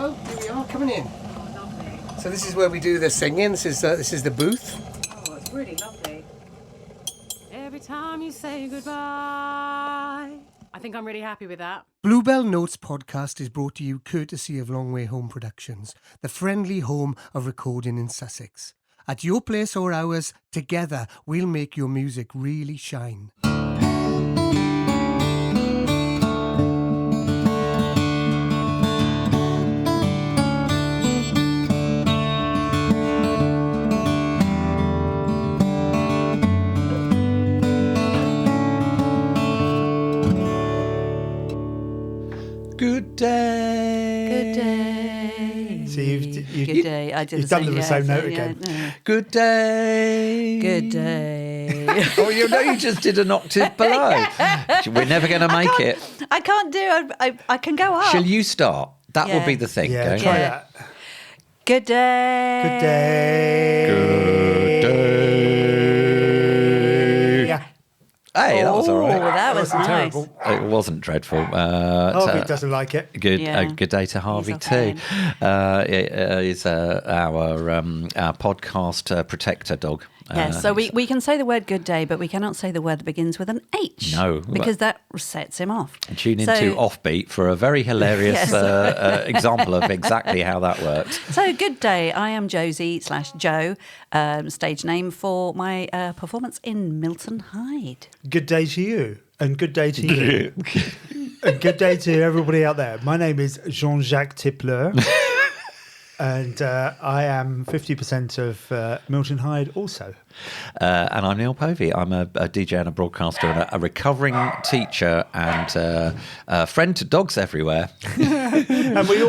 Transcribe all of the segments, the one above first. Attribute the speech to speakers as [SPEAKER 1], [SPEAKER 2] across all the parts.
[SPEAKER 1] Oh, here we are, coming in.
[SPEAKER 2] Oh, lovely.
[SPEAKER 1] So this is where we do the singing. This is the booth.
[SPEAKER 2] Oh, it's really lovely. Every time you say goodbye. I think I'm really happy with that.
[SPEAKER 1] Bluebell Notes podcast is brought to you courtesy of Long Way Home Productions, the friendly home of recording in Sussex. At your place or ours, together we'll make your music really shine.
[SPEAKER 3] Good day.
[SPEAKER 4] Good day.
[SPEAKER 3] So
[SPEAKER 4] Good day. I did
[SPEAKER 3] you've done the same note again.
[SPEAKER 4] Good day.
[SPEAKER 3] Good day. Oh, you just did an octave below. We're never going to make it.
[SPEAKER 4] I can't do it. I can go up.
[SPEAKER 3] Shall you start? That will
[SPEAKER 4] Yeah.
[SPEAKER 3] be the thing.
[SPEAKER 1] Yeah,
[SPEAKER 3] okay?
[SPEAKER 1] try that.
[SPEAKER 4] Good day.
[SPEAKER 1] Good day.
[SPEAKER 3] Good day.
[SPEAKER 1] Yeah.
[SPEAKER 3] Hey, that was all right.
[SPEAKER 4] That was
[SPEAKER 1] wasn't
[SPEAKER 4] nice.
[SPEAKER 1] terrible.
[SPEAKER 3] It wasn't dreadful.
[SPEAKER 1] Harvey doesn't like it.
[SPEAKER 3] Good,
[SPEAKER 4] Yeah.
[SPEAKER 3] good day to Harvey
[SPEAKER 4] He's
[SPEAKER 3] too.
[SPEAKER 4] a
[SPEAKER 3] He's our podcast protector dog.
[SPEAKER 4] Yes, so we can say the word good day, but we cannot say the word that begins with an H.
[SPEAKER 3] No.
[SPEAKER 4] Because that sets him off.
[SPEAKER 3] Tune
[SPEAKER 4] So-
[SPEAKER 3] into Offbeat for a very hilarious
[SPEAKER 4] Yes.
[SPEAKER 3] example of exactly how that works.
[SPEAKER 4] So, good day. I am Josie/Joe, stage name for my performance in Milton Hyde.
[SPEAKER 1] Good day to you, and good day to you, and good day to everybody out there. My name is Jean-Jacques Tipler, and I am 50% of Milton Hyde also.
[SPEAKER 3] And I'm Neil Povey. I'm a DJ and a broadcaster and a recovering teacher and a friend to dogs everywhere.
[SPEAKER 1] And we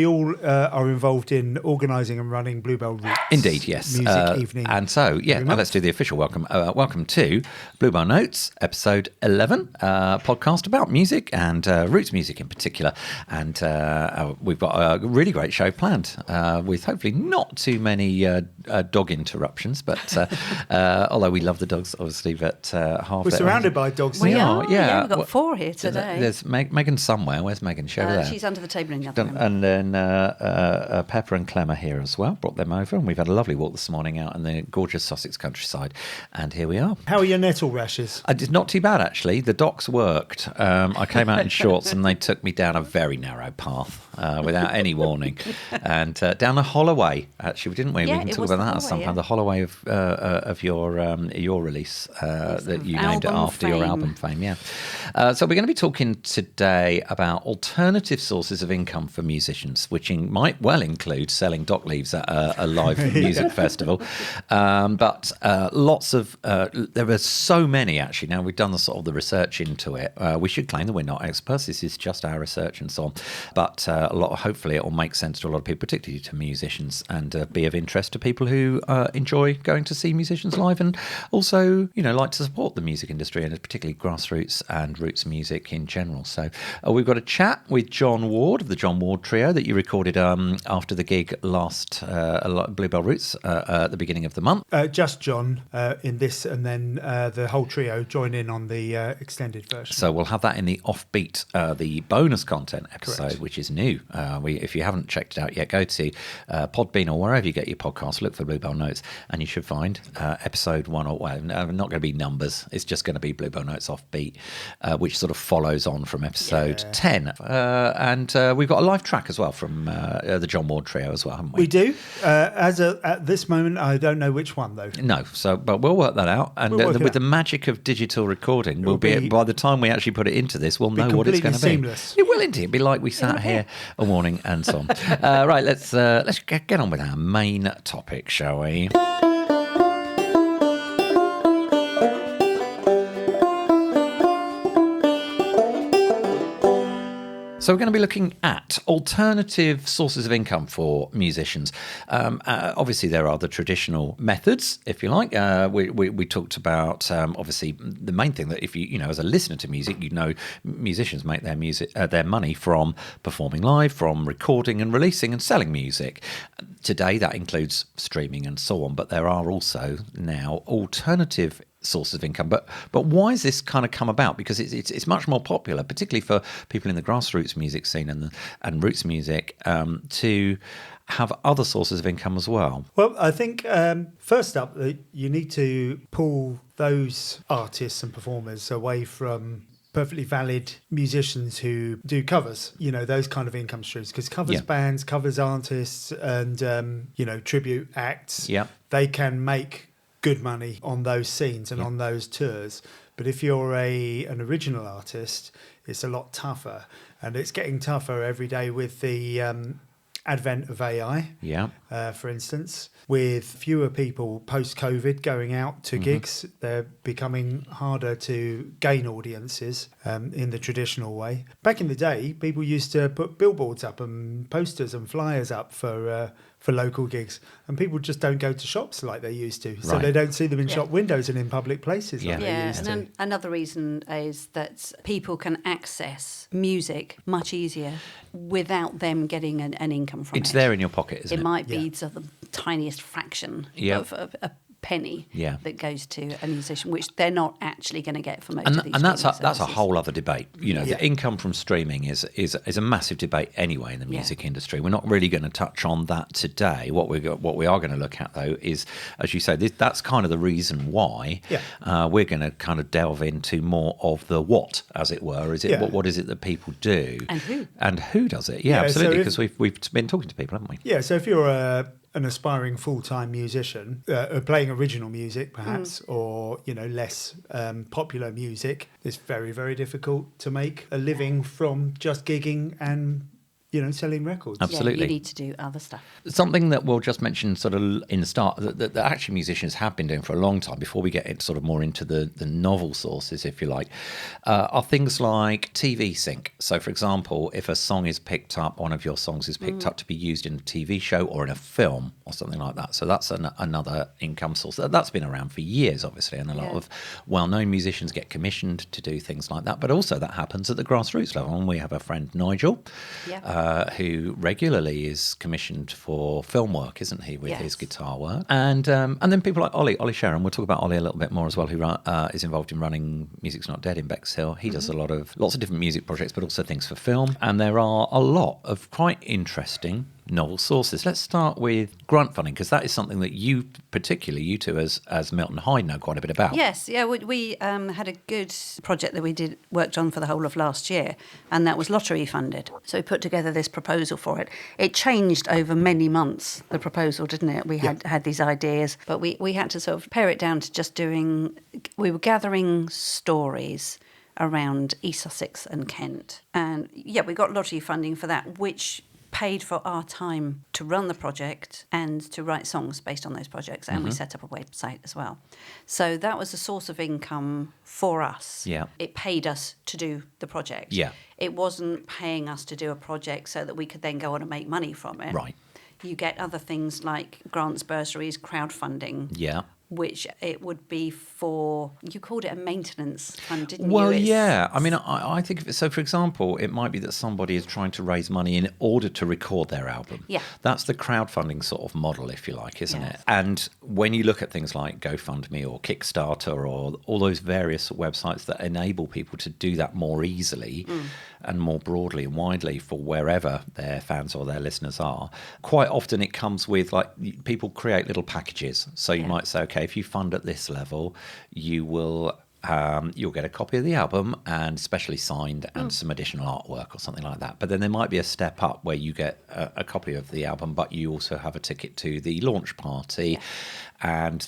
[SPEAKER 1] all are involved in organising and running Bluebell Roots.
[SPEAKER 3] Indeed, yes.
[SPEAKER 1] Music evening.
[SPEAKER 3] And so, yeah,
[SPEAKER 1] every month.
[SPEAKER 3] let's do the official welcome. Welcome to Bluebell Notes, episode 11, podcast about music and roots music in particular. And we've got a really great show planned with hopefully not too many dog interruptions. But although we love the dogs, obviously, but half
[SPEAKER 1] We're surrounded by dogs.
[SPEAKER 4] We
[SPEAKER 1] here.
[SPEAKER 4] are,
[SPEAKER 3] yeah.
[SPEAKER 4] We've got 4 here today.
[SPEAKER 3] There's Megan somewhere. Where's Megan? Show her there.
[SPEAKER 4] She's under the table in the other room.
[SPEAKER 3] And then Pepper and Clem are here as well. Brought them over, and we've had a lovely walk this morning out in the gorgeous Sussex countryside. And here we are.
[SPEAKER 1] How are your nettle rashes?
[SPEAKER 3] It's not too bad actually. The docks worked. I came out in shorts, and they took me down a very narrow path without any warning, and down a Holloway. Actually, didn't we?
[SPEAKER 4] Yeah,
[SPEAKER 3] We can
[SPEAKER 4] it
[SPEAKER 3] talk
[SPEAKER 4] was
[SPEAKER 3] about
[SPEAKER 4] the
[SPEAKER 3] that at some
[SPEAKER 4] Holloway,
[SPEAKER 3] point. The Holloway of your release that you named it
[SPEAKER 4] album
[SPEAKER 3] after your
[SPEAKER 4] fame.
[SPEAKER 3] album fame. Yeah. So we're going to be talking today about alternative sources of income for musicians, which might well include selling dock leaves at a live music festival. But lots of there are so many actually. Now we've done the research into it. We should claim that we're not experts. This is just our research and so on. But hopefully it will make sense to a lot of people, particularly to musicians, and be of interest to people who enjoy going to see musicians live, and also like to support the music industry, and particularly grassroots and roots music in general. So we've got a chat with John Ward of the John Ward Trio that you recorded after the gig last Bluebell Roots at the beginning of the month.
[SPEAKER 1] Just John in this, and then the whole trio join in on the extended version.
[SPEAKER 3] So we'll have that in the Offbeat, the bonus content episode,
[SPEAKER 1] Correct.
[SPEAKER 3] which is new. If you haven't checked it out yet, go to Podbean or wherever you get your podcast, look for Bluebell Notes, and you should find episode 1 or not going to be numbers. It's just going to be Bluebell Notes Offbeat, which sort of follows on from episode 10. And we've got a live track as well from the John Ward Trio as well, haven't we?
[SPEAKER 1] We do. At this moment, I don't know which one though.
[SPEAKER 3] No, but we'll work that out. And
[SPEAKER 1] We'll work it
[SPEAKER 3] with
[SPEAKER 1] out.
[SPEAKER 3] the magic of digital recording,
[SPEAKER 1] will be-
[SPEAKER 3] by the time we actually put it into this, we'll know what it's going to be.
[SPEAKER 1] completely seamless.
[SPEAKER 3] It will indeed. It'll be like we sat here a morning and so on. Right, let's get on with our main topic, shall we? So we're going to be looking at alternative sources of income for musicians. Obviously, there are the traditional methods, if you like. We talked about obviously the main thing that if you as a listener to music, musicians make their money from performing live, from recording and releasing and selling music. Today, that includes streaming and so on, but there are also now alternative sources of income. But why has this kind of come about? Because it's much more popular, particularly for people in the grassroots music scene and roots music, to have other sources of income as well.
[SPEAKER 1] Well, I think first up, you need to pull those artists and performers away from perfectly valid musicians who do covers, those kind of income streams, because covers bands, covers artists and, tribute acts, they can make good money on those scenes and on those tours. But if you're an original artist, it's a lot tougher, and it's getting tougher every day with the advent of AI, for instance. With fewer people post-COVID going out to gigs, they're becoming harder to gain audiences in the traditional way. Back in the day, people used to put billboards up and posters and flyers up for local gigs, and people just don't go to shops like they used to, so they don't see them in shop windows and in public places like they used to.
[SPEAKER 4] And another reason is that people can access music much easier without them getting an income from it.
[SPEAKER 3] It's there in your pocket, isn't it?
[SPEAKER 4] It might be the tiniest fraction of a penny that goes to a musician, which they're not actually going to get for most of these.
[SPEAKER 3] And that's a
[SPEAKER 4] services.
[SPEAKER 3] whole other debate. The income from streaming is a massive debate anyway in the music industry. We're not really going to touch on that today. What we are going to look at though is, as you say, that's kind of the reason why we're going to kind of delve into more of the what, as it were. Is it what is it that people do and who does it? Yeah, absolutely. Because we've been talking to people, haven't we?
[SPEAKER 1] Yeah. So if you're an aspiring full-time musician playing original music perhaps or less popular music, it's very, very difficult to make a living from just gigging and selling records.
[SPEAKER 3] Absolutely.
[SPEAKER 4] You need to do other stuff.
[SPEAKER 3] Something that we'll just mention sort of in the start that actually musicians have been doing for a long time before we get sort of more into the novel sources, if you like, are things like TV sync. So, for example, if a song is picked up, one of your songs is picked up to be used in a TV show or in a film or something like that. So that's another income source. That's been around for years, obviously, and a lot of well-known musicians get commissioned to do things like that. But also that happens at the grassroots level. And we have a friend, Nigel, who regularly is commissioned for film work, isn't he, with his guitar work? And then people like Ollie Sharon, we'll talk about Ollie a little bit more as well, who is involved in running Music's Not Dead in Bexhill. He does lots of different music projects, but also things for film. And there are a lot of quite interesting novel sources. Let's start with grant funding, because that is something that you two as Milton Hyde know quite a bit about.
[SPEAKER 4] Yes, we had a good project that we worked on for the whole of last year, and that was lottery funded. So we put together this proposal for it. It changed over many months, the proposal, didn't it? We had these ideas, but we had to sort of pare it down to just we were gathering stories around East Sussex and Kent. And we got lottery funding for that, which paid for our time to run the project and to write songs based on those projects, and we set up a website as well. So that was a source of income for us.
[SPEAKER 3] Yeah.
[SPEAKER 4] It paid us to do the project.
[SPEAKER 3] Yeah.
[SPEAKER 4] It wasn't paying us to do a project so that we could then go on and make money from it.
[SPEAKER 3] Right.
[SPEAKER 4] You get other things like grants, bursaries, crowdfunding.
[SPEAKER 3] Yeah.
[SPEAKER 4] Which it would be for, you called it a maintenance fund, didn't
[SPEAKER 3] Well,
[SPEAKER 4] you?
[SPEAKER 3] yeah. I mean, I think of it, so for example, it might be that somebody is trying to raise money in order to record their album.
[SPEAKER 4] Yeah.
[SPEAKER 3] That's the crowdfunding sort of model, if you like, isn't it? And when you look at things like GoFundMe or Kickstarter or all those various websites that enable people to do that more easily and more broadly and widely for wherever their fans or their listeners are, quite often it comes with, like, people create little packages. So you might say, okay, if you fund at this level, you will you'll get a copy of the album and specially signed and some additional artwork or something like that. But then there might be a step up where you get a copy of the album, but you also have a ticket to the launch party and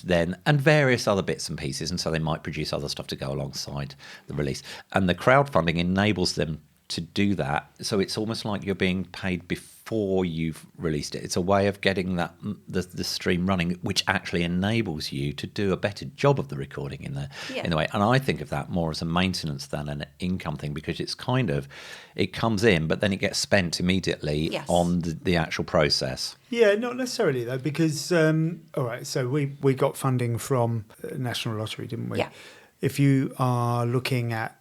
[SPEAKER 3] various other bits and pieces. And so they might produce other stuff to go alongside the release. And the crowdfunding enables them to do that. So it's almost like you're being paid before you've released it. It's a way of getting that the stream running, which actually enables you to do a better job of the recording in the way. And I think of that more as a maintenance than an income thing, because it's kind of, it comes in, but then it gets spent immediately on the actual process.
[SPEAKER 1] Yeah, not necessarily though, because all right, so we got funding from National Lottery, didn't we?
[SPEAKER 4] Yeah.
[SPEAKER 1] If you are looking at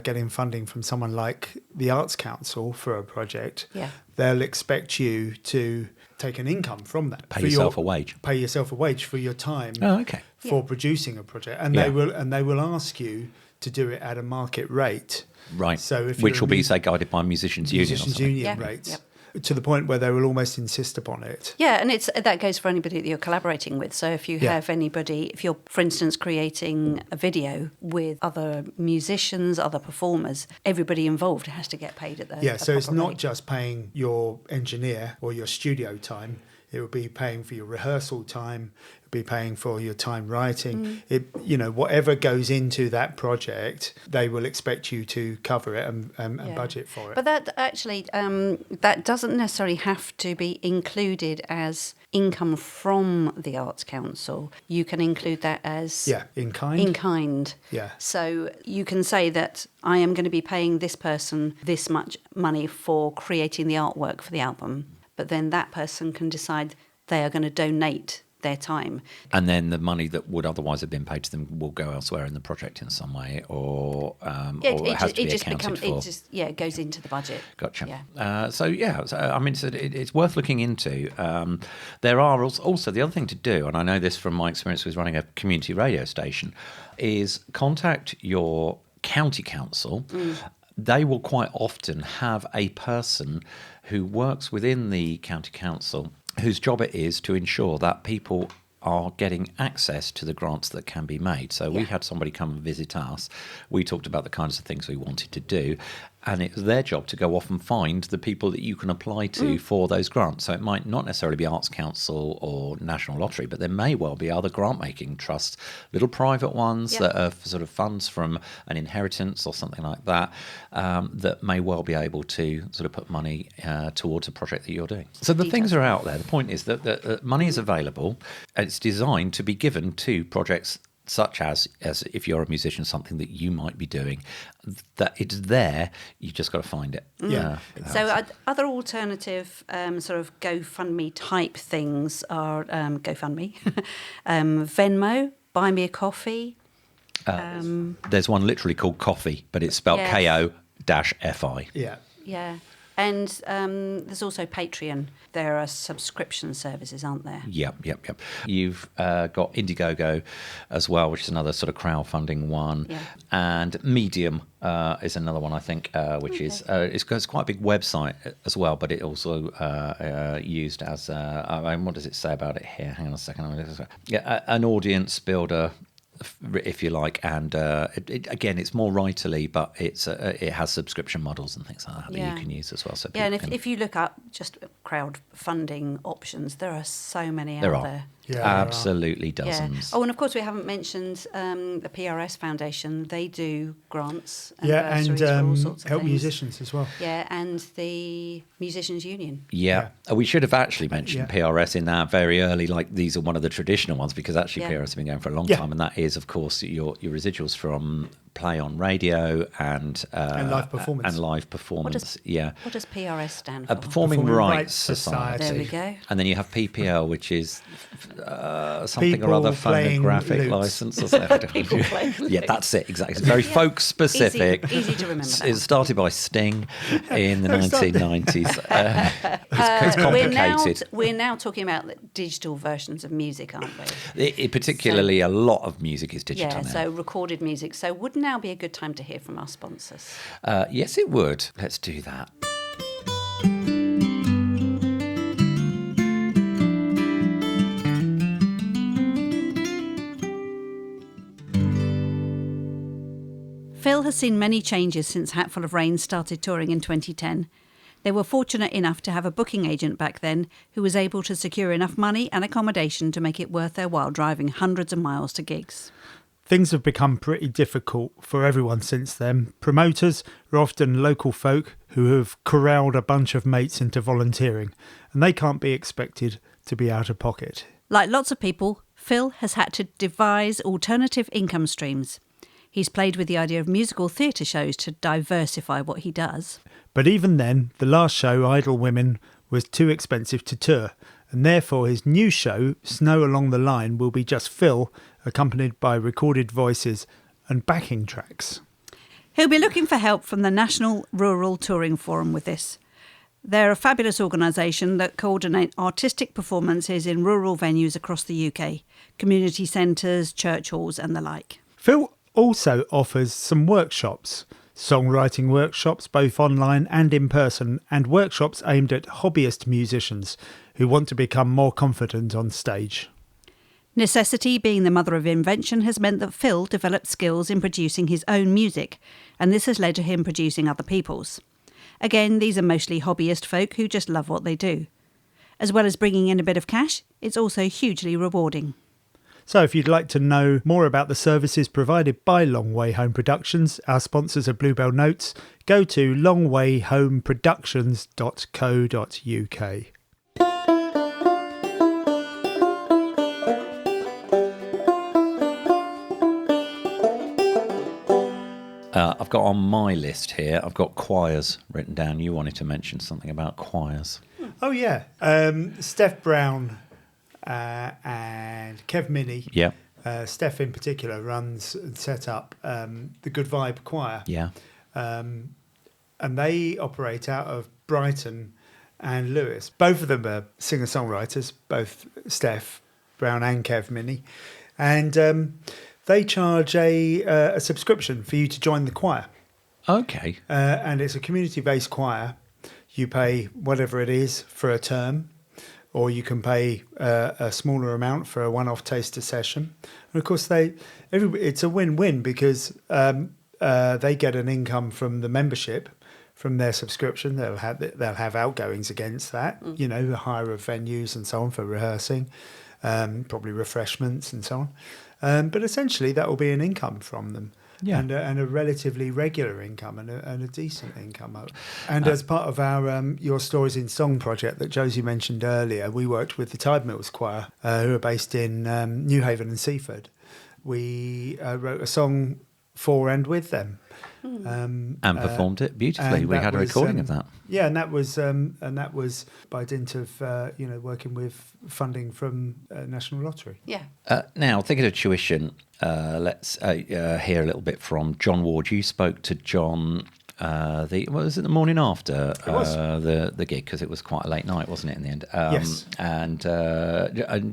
[SPEAKER 1] getting funding from someone like the Arts Council for a project,
[SPEAKER 4] Yeah.
[SPEAKER 1] they'll expect you to take an income from that.
[SPEAKER 3] Pay yourself a wage.
[SPEAKER 1] Pay yourself a wage for your time
[SPEAKER 3] Oh, okay.
[SPEAKER 1] for producing a project, and
[SPEAKER 3] Yeah.
[SPEAKER 1] they will ask you to do it at a market rate.
[SPEAKER 3] Right.
[SPEAKER 1] So if
[SPEAKER 3] Which
[SPEAKER 1] you're
[SPEAKER 3] will
[SPEAKER 1] a
[SPEAKER 3] be,
[SPEAKER 1] mu-
[SPEAKER 3] say, guided by Musicians Union or
[SPEAKER 1] Musicians
[SPEAKER 3] something.
[SPEAKER 1] Union
[SPEAKER 4] Yeah.
[SPEAKER 1] rates,
[SPEAKER 4] Yep.
[SPEAKER 1] to the point where they will almost insist upon it.
[SPEAKER 4] Yeah, and that goes for anybody that you're collaborating with. So if you
[SPEAKER 1] Yeah.
[SPEAKER 4] have anybody, if you're, for instance, creating a video with other musicians, other performers, everybody involved has to get paid at the
[SPEAKER 1] Yeah,
[SPEAKER 4] a
[SPEAKER 1] so it's
[SPEAKER 4] proper
[SPEAKER 1] not
[SPEAKER 4] rate.
[SPEAKER 1] just paying your engineer or your studio time. It will be paying for your rehearsal time. It'll be paying for your time writing. Whatever goes into that project, they will expect you to cover it and
[SPEAKER 4] Yeah.
[SPEAKER 1] budget for it.
[SPEAKER 4] But that actually, that doesn't necessarily have to be included as income from the Arts Council. You can include that as
[SPEAKER 1] in kind.
[SPEAKER 4] in kind.
[SPEAKER 1] Yeah.
[SPEAKER 4] So you can say that I am going to be paying this person this much money for creating the artwork for the album, but then that person can decide they are going to donate their time.
[SPEAKER 3] And then the money that would otherwise have been paid to them will go elsewhere in the project in some way, or it has to be accounted for.
[SPEAKER 4] It goes into the budget.
[SPEAKER 3] Gotcha.
[SPEAKER 4] Yeah.
[SPEAKER 3] It's worth looking into. There are also the other thing to do, and I know this from my experience with running a community radio station, is contact your county council. They will quite often have a person who works within the county council whose job it is to ensure that people are getting access to the grants that can be made. So we had somebody come and visit us. We talked about the kinds of things we wanted to do, and it's their job to go off and find the people that you can apply to for those grants. So it might not necessarily be Arts Council or National Lottery, but there may well be other grant-making trusts, little private ones that are sort of funds from an inheritance or something like that, that may well be able to sort of put money towards a project that you're doing. So the things are out there. The point is that money is available, and it's designed to be given to projects such as if you're a musician, something that you might be doing, that it's there, you just got to find it.
[SPEAKER 1] Yeah.
[SPEAKER 4] So other alternative sort of GoFundMe type things are GoFundMe, Venmo, Buy Me a Coffee.
[SPEAKER 3] There's one literally called Coffee, but it's spelled KO-FI.
[SPEAKER 1] Yeah.
[SPEAKER 4] Yeah. And there's also Patreon. There are subscription services, aren't there?
[SPEAKER 3] Yep. You've got Indiegogo as well, which is another sort of crowdfunding one.
[SPEAKER 4] Yeah.
[SPEAKER 3] And Medium is another one, I think, which is it's quite a big website as well, but it also used as, what does it say about it here? Hang on a second. Yeah, an audience builder, if you like, and again, it's more writerly, but it has subscription models and things like that that you can use as well. So
[SPEAKER 4] Yeah, and
[SPEAKER 3] people
[SPEAKER 4] if you look up just crowdfunding options, there are so many
[SPEAKER 3] there
[SPEAKER 4] out
[SPEAKER 3] are
[SPEAKER 4] there.
[SPEAKER 1] Yeah,
[SPEAKER 3] absolutely
[SPEAKER 4] Yeah.
[SPEAKER 3] dozens.
[SPEAKER 4] Oh, and of course we haven't mentioned the PRS Foundation. They do grants and
[SPEAKER 1] Yeah, and
[SPEAKER 4] bursaries for all sorts of
[SPEAKER 1] help
[SPEAKER 4] things.
[SPEAKER 1] musicians as well.
[SPEAKER 4] Yeah, and the Musicians Union.
[SPEAKER 3] Yeah. We should have actually mentioned
[SPEAKER 1] Yeah.
[SPEAKER 3] PRS in that very early, like these are one of the traditional ones, because actually
[SPEAKER 4] Yeah.
[SPEAKER 3] PRS have been going for a long
[SPEAKER 1] Yeah.
[SPEAKER 3] time, and that is, of course, your residuals from play on radio and
[SPEAKER 1] live performance.
[SPEAKER 3] And live performance,
[SPEAKER 4] What does PRS stand for?
[SPEAKER 3] Performing
[SPEAKER 1] Performing
[SPEAKER 3] Rights
[SPEAKER 1] Rights
[SPEAKER 3] Society.
[SPEAKER 1] Society.
[SPEAKER 4] There we go.
[SPEAKER 3] And then you have PPL, which is something
[SPEAKER 1] People
[SPEAKER 3] or other
[SPEAKER 1] playing
[SPEAKER 3] phonographic
[SPEAKER 1] lutes.
[SPEAKER 3] license or something.
[SPEAKER 4] People playing
[SPEAKER 3] Yeah, that's it, exactly. It's very folk specific.
[SPEAKER 4] Easy to remember that
[SPEAKER 3] It
[SPEAKER 4] one.
[SPEAKER 3] started by Sting in the 1990s. It's complicated.
[SPEAKER 4] We're now talking about the digital versions of music, aren't we?
[SPEAKER 3] Particularly a lot of music is digital
[SPEAKER 4] Yeah,
[SPEAKER 3] now.
[SPEAKER 4] so recorded music. So would now be a good time to hear from our sponsors?
[SPEAKER 3] Yes, it would. Let's do that.
[SPEAKER 4] Phil has seen many changes since Hatful of Rain started touring in 2010. They were fortunate enough to have a booking agent back then who was able to secure enough money and accommodation to make it worth their while driving hundreds of miles to gigs.
[SPEAKER 1] Things have become pretty difficult for everyone since then. Promoters are often local folk who have corralled a bunch of mates into volunteering, and they can't be expected to be out of pocket.
[SPEAKER 4] Like lots of people, Phil has had to devise alternative income streams. He's played with the idea of musical theatre shows to diversify what he does.
[SPEAKER 1] But even then, the last show, Idle Women, was too expensive to tour, and therefore his new show, Snow Along the Line, will be just Phil, accompanied by recorded voices and backing tracks.
[SPEAKER 4] He'll be looking for help from the National Rural Touring Forum with this. They're a fabulous organisation that coordinate artistic performances in rural venues across the UK, community centres, church halls and the like.
[SPEAKER 1] Phil also offers some workshops, songwriting workshops both online and in person, and workshops aimed at hobbyist musicians who want to become more confident on stage.
[SPEAKER 4] Necessity being the mother of invention has meant that Phil developed skills in producing his own music, and this has led to him producing other people's. Again, these are mostly hobbyist folk who just love what they do. As well as bringing in a bit of cash, it's also hugely rewarding.
[SPEAKER 1] So if you'd like to know more about the services provided by Long Way Home Productions, our sponsors of Bluebell Notes, go to longwayhomeproductions.co.uk.
[SPEAKER 3] I've got on my list here, I've got choirs written down. You wanted to mention something about choirs.
[SPEAKER 1] Oh, yeah. Steph Brown and Kev Minnie.
[SPEAKER 3] Yeah.
[SPEAKER 1] Steph in particular runs and set up the Good Vibe Choir.
[SPEAKER 3] Yeah.
[SPEAKER 1] And they operate out of Brighton and Lewis. Both of them are singer-songwriters, both Steph Brown and Kev Minnie. And they charge a subscription for you to join the choir.
[SPEAKER 3] Okay.
[SPEAKER 1] And it's a community-based choir. You pay whatever it is for a term, or you can pay a smaller amount for a one-off taster session. And of course, it's a win-win because they get an income from the membership, from their subscription. They'll have outgoings against that, the hire of venues and so on for rehearsing, probably refreshments and so on. But essentially, that will be an income from them. Yeah. And a relatively regular income and a decent income. And as part of our Your Stories in Song project that Josie mentioned earlier, we worked with the Tide Mills Choir, who are based in Newhaven and Seaford. We wrote a song for and with them.
[SPEAKER 3] And performed it beautifully. We had a recording of that.
[SPEAKER 1] Yeah, and that was by dint of working with funding from National Lottery.
[SPEAKER 4] Yeah.
[SPEAKER 3] Now, thinking of tuition, let's hear a little bit from John Ward. You spoke to John. The morning after the gig, because it was quite a late night, wasn't it? In the end,
[SPEAKER 1] yes.
[SPEAKER 3] And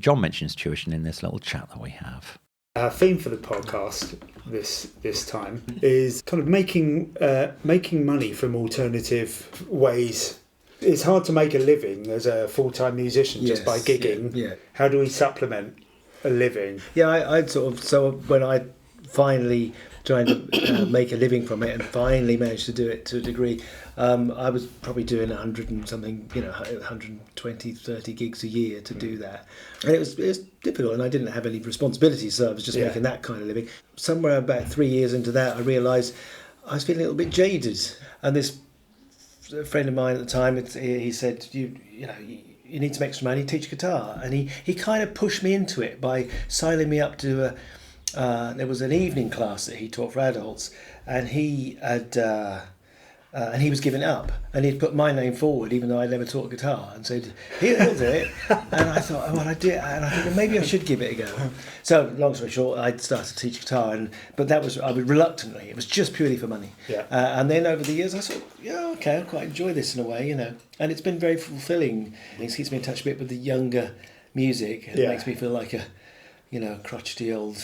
[SPEAKER 3] John mentions tuition in this little chat that we have.
[SPEAKER 1] Our theme for the podcast this time is kind of making money from alternative ways. It's hard to make a living as a full-time musician just by gigging.
[SPEAKER 5] Yeah.
[SPEAKER 1] How do we supplement a living?
[SPEAKER 5] Yeah, so when I finally trying to make a living from it and finally managed to do it to a degree, I was probably doing 100 and something, 120, 30 gigs a year to do that. And it was difficult, and I didn't have any responsibilities, so I was just making that kind of living. Somewhere about 3 years into that, I realised I was feeling a little bit jaded. And this friend of mine at the time, he said, you need to make some money, teach guitar. And he kind of pushed me into it by signing me up to there was an evening class that he taught for adults, and he had and he was giving up, and he'd put my name forward even though I never taught guitar, and said he'll do it. And I thought, I did, and I think maybe I should give it a go. So long story short, I started to teach guitar, but I would reluctantly. It was just purely for money.
[SPEAKER 1] Yeah.
[SPEAKER 5] And then over the years, I thought, I quite enjoy this in a way, and it's been very fulfilling. It keeps me in touch a bit with the younger music. It makes me feel like a crotchety old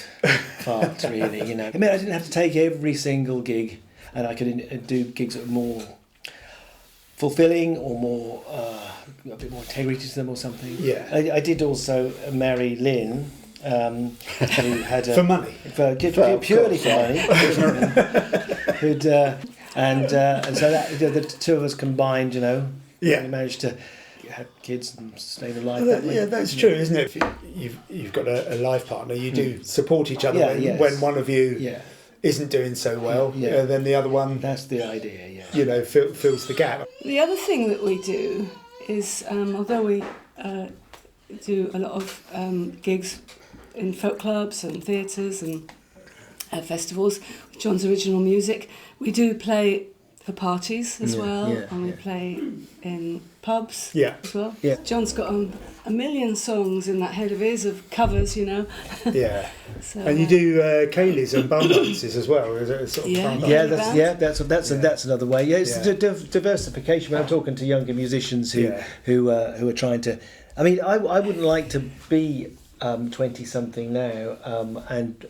[SPEAKER 5] fart, really, It meant I didn't have to take every single gig, and I could do gigs that were more fulfilling or more, a bit more integrity to them or something.
[SPEAKER 1] Yeah.
[SPEAKER 5] I did also marry Lynn, who had
[SPEAKER 1] for money?
[SPEAKER 5] Purely for money. And so that the two of us combined, we managed to have kids and stay alive.
[SPEAKER 1] That's true, isn't it? If you've got a life partner, you do support each other when one of you isn't doing so well, then the other one.
[SPEAKER 5] That's the idea,
[SPEAKER 1] fills the gap.
[SPEAKER 6] The other thing that we do is, although we do a lot of gigs in folk clubs and theatres and festivals with John's original music, we do play for parties as well, and we play in pubs as well.
[SPEAKER 5] Yeah.
[SPEAKER 6] John's got a million songs in that head of his of covers, you know.
[SPEAKER 1] Yeah.
[SPEAKER 6] So,
[SPEAKER 1] And you do Kayleys and bum dances as well, is it? Sort of
[SPEAKER 6] Yeah.
[SPEAKER 1] bum
[SPEAKER 5] Yeah,
[SPEAKER 1] dances?
[SPEAKER 5] that's another way. Yeah, it's
[SPEAKER 1] Yeah.
[SPEAKER 5] diversification. When I'm talking to younger musicians who
[SPEAKER 1] Yeah.
[SPEAKER 5] who are trying to, I mean, I wouldn't like to be 20 something now and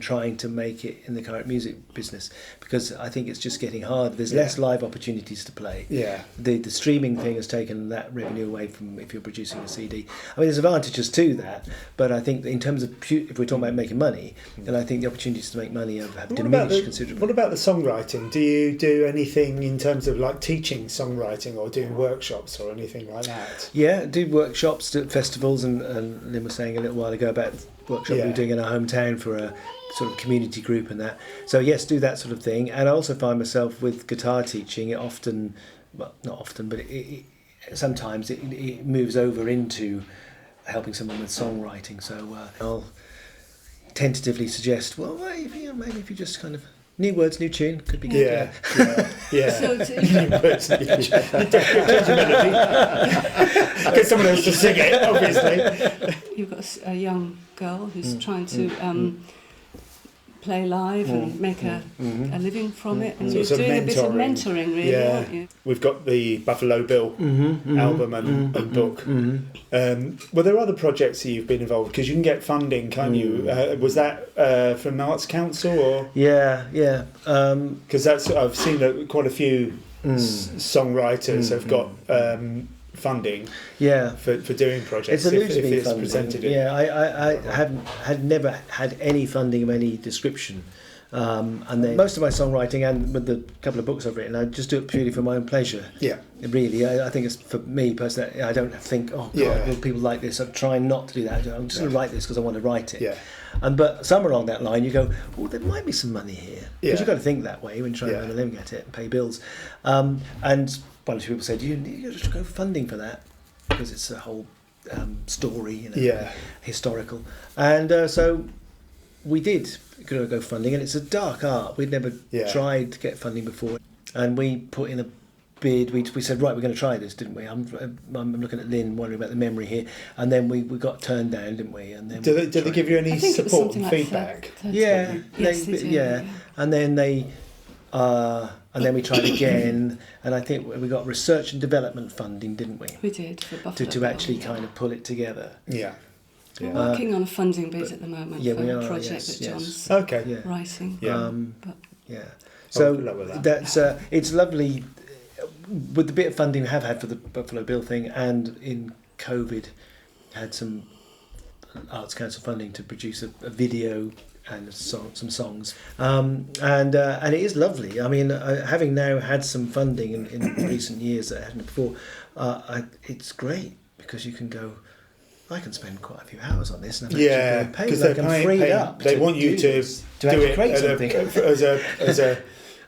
[SPEAKER 5] trying to make it in the current music business, because I think it's just getting hard. There's less live opportunities to play.
[SPEAKER 1] Yeah.
[SPEAKER 5] The streaming thing has taken that revenue away from if you're producing a CD. I mean, there's advantages to that, but I think in terms of if we're talking about making money, then I think the opportunities to make money have diminished considerably.
[SPEAKER 1] What about the songwriting? Do you do anything in terms of like teaching songwriting or doing workshops or anything like that?
[SPEAKER 5] Yeah, do workshops at festivals, and Lynn was saying a little while ago about workshop we were doing in our hometown for a sort of community group and that. So yes, do that sort of thing. And I also find myself with guitar teaching, it often, well, not often, but sometimes it moves over into helping someone with songwriting. So I'll tentatively suggest, well, maybe if you just kind of new words, new tune, could be good.
[SPEAKER 1] Yeah.
[SPEAKER 6] So it's,
[SPEAKER 1] Get someone else to sing it, obviously.
[SPEAKER 6] you've got a young girl who's trying to play live and make a living from it, and
[SPEAKER 1] So
[SPEAKER 6] you're
[SPEAKER 1] it's a
[SPEAKER 6] doing a bit of
[SPEAKER 1] mentoring.
[SPEAKER 6] mentoring, really, aren't you?
[SPEAKER 1] We've got the Buffalo Bill album and book. Were there other projects that you've been involved? Because you can get funding, can't you? Was that from the Arts Council or?
[SPEAKER 5] Yeah.
[SPEAKER 1] Because that's I've seen that quite a few songwriters have got funding for doing projects.
[SPEAKER 5] It's
[SPEAKER 1] if
[SPEAKER 5] loosely
[SPEAKER 1] it's
[SPEAKER 5] funded.
[SPEAKER 1] presented in.
[SPEAKER 5] Yeah, I had never had any funding of any description. And then most of my songwriting and with the couple of books I've written, I just do it purely for my own pleasure.
[SPEAKER 1] Yeah.
[SPEAKER 5] Really, I think it's for me personally. I don't think, oh God, will people like this? I'm trying not to do that. I'm just going to write this because I want to write it.
[SPEAKER 1] Yeah.
[SPEAKER 5] But somewhere along that line, you go, oh, there might be some money here, because you've got to think that way when you're trying to earn a living at it and pay bills. And one or two people said, you just go for funding for that, because it's a whole story, historical. And so we did go funding, and it's a dark art. We'd never tried to get funding before, and we put in a bid. We said, right, we're going to try this, didn't we? I'm looking at Lynn, wondering about the memory here, and then we got turned down, didn't we? And then
[SPEAKER 1] Did they give you any support and feedback?
[SPEAKER 6] Yes, they do,
[SPEAKER 5] and then we tried again, and I think we got research and development funding, didn't we?
[SPEAKER 6] We did for Buffalo
[SPEAKER 5] to
[SPEAKER 6] Bill,
[SPEAKER 5] actually kind of pull it together.
[SPEAKER 1] Yeah.
[SPEAKER 6] We're working on a funding bid at the moment for
[SPEAKER 5] we are,
[SPEAKER 6] a project
[SPEAKER 5] yes,
[SPEAKER 6] that John's
[SPEAKER 5] yes.
[SPEAKER 6] writing.
[SPEAKER 5] So
[SPEAKER 1] good luck with that.
[SPEAKER 5] that's it's lovely with the bit of funding we have had for the Buffalo Bill thing, and in COVID had some Arts Council funding to produce a video and some songs, and it is lovely. I mean, having now had some funding in recent years that I hadn't before, it's great, because you can go, I can spend quite a few hours on this, and I'm actually paid.
[SPEAKER 1] Because
[SPEAKER 5] Like I'm freed up.
[SPEAKER 1] They want you to do
[SPEAKER 5] actually
[SPEAKER 1] it
[SPEAKER 5] create something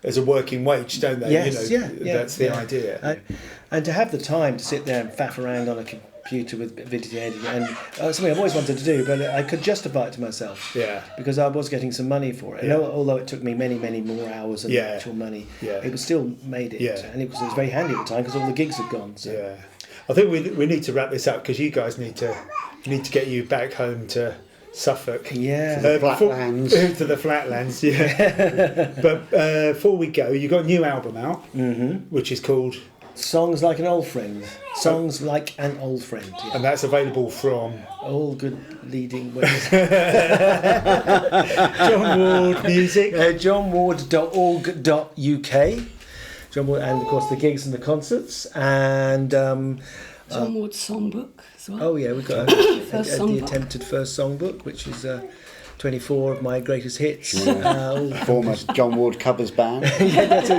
[SPEAKER 1] as a working wage, don't they?
[SPEAKER 5] Yes,
[SPEAKER 1] that's the idea.
[SPEAKER 5] And to have the time to sit there and faff around on a computer with video editing, and something I've always wanted to do, but I could justify it to myself.
[SPEAKER 1] Yeah.
[SPEAKER 5] Because I was getting some money for it. And although it took me many, many more hours than the actual money, it was still made it.
[SPEAKER 1] Yeah.
[SPEAKER 5] And it was very handy at the time, because all the gigs had gone. So.
[SPEAKER 1] Yeah. I think we need to wrap this up, because you guys need to get you back home to Suffolk.
[SPEAKER 5] Yeah.
[SPEAKER 7] To the flatlands.
[SPEAKER 1] To the flatlands, yeah. But before we go, you got a new album out, which is called
[SPEAKER 5] Songs Like an Old Friend. Songs Like an Old Friend. Yeah.
[SPEAKER 1] And that's available from
[SPEAKER 5] all good leading ways.
[SPEAKER 1] John Ward Music.
[SPEAKER 5] johnward.org.uk. John Ward, and of course the gigs and the concerts, and
[SPEAKER 6] John Ward's songbook as well.
[SPEAKER 5] oh yeah, we've got the attempted first songbook, which is 24 of my greatest hits.
[SPEAKER 7] Former John Ward covers band.
[SPEAKER 5] That's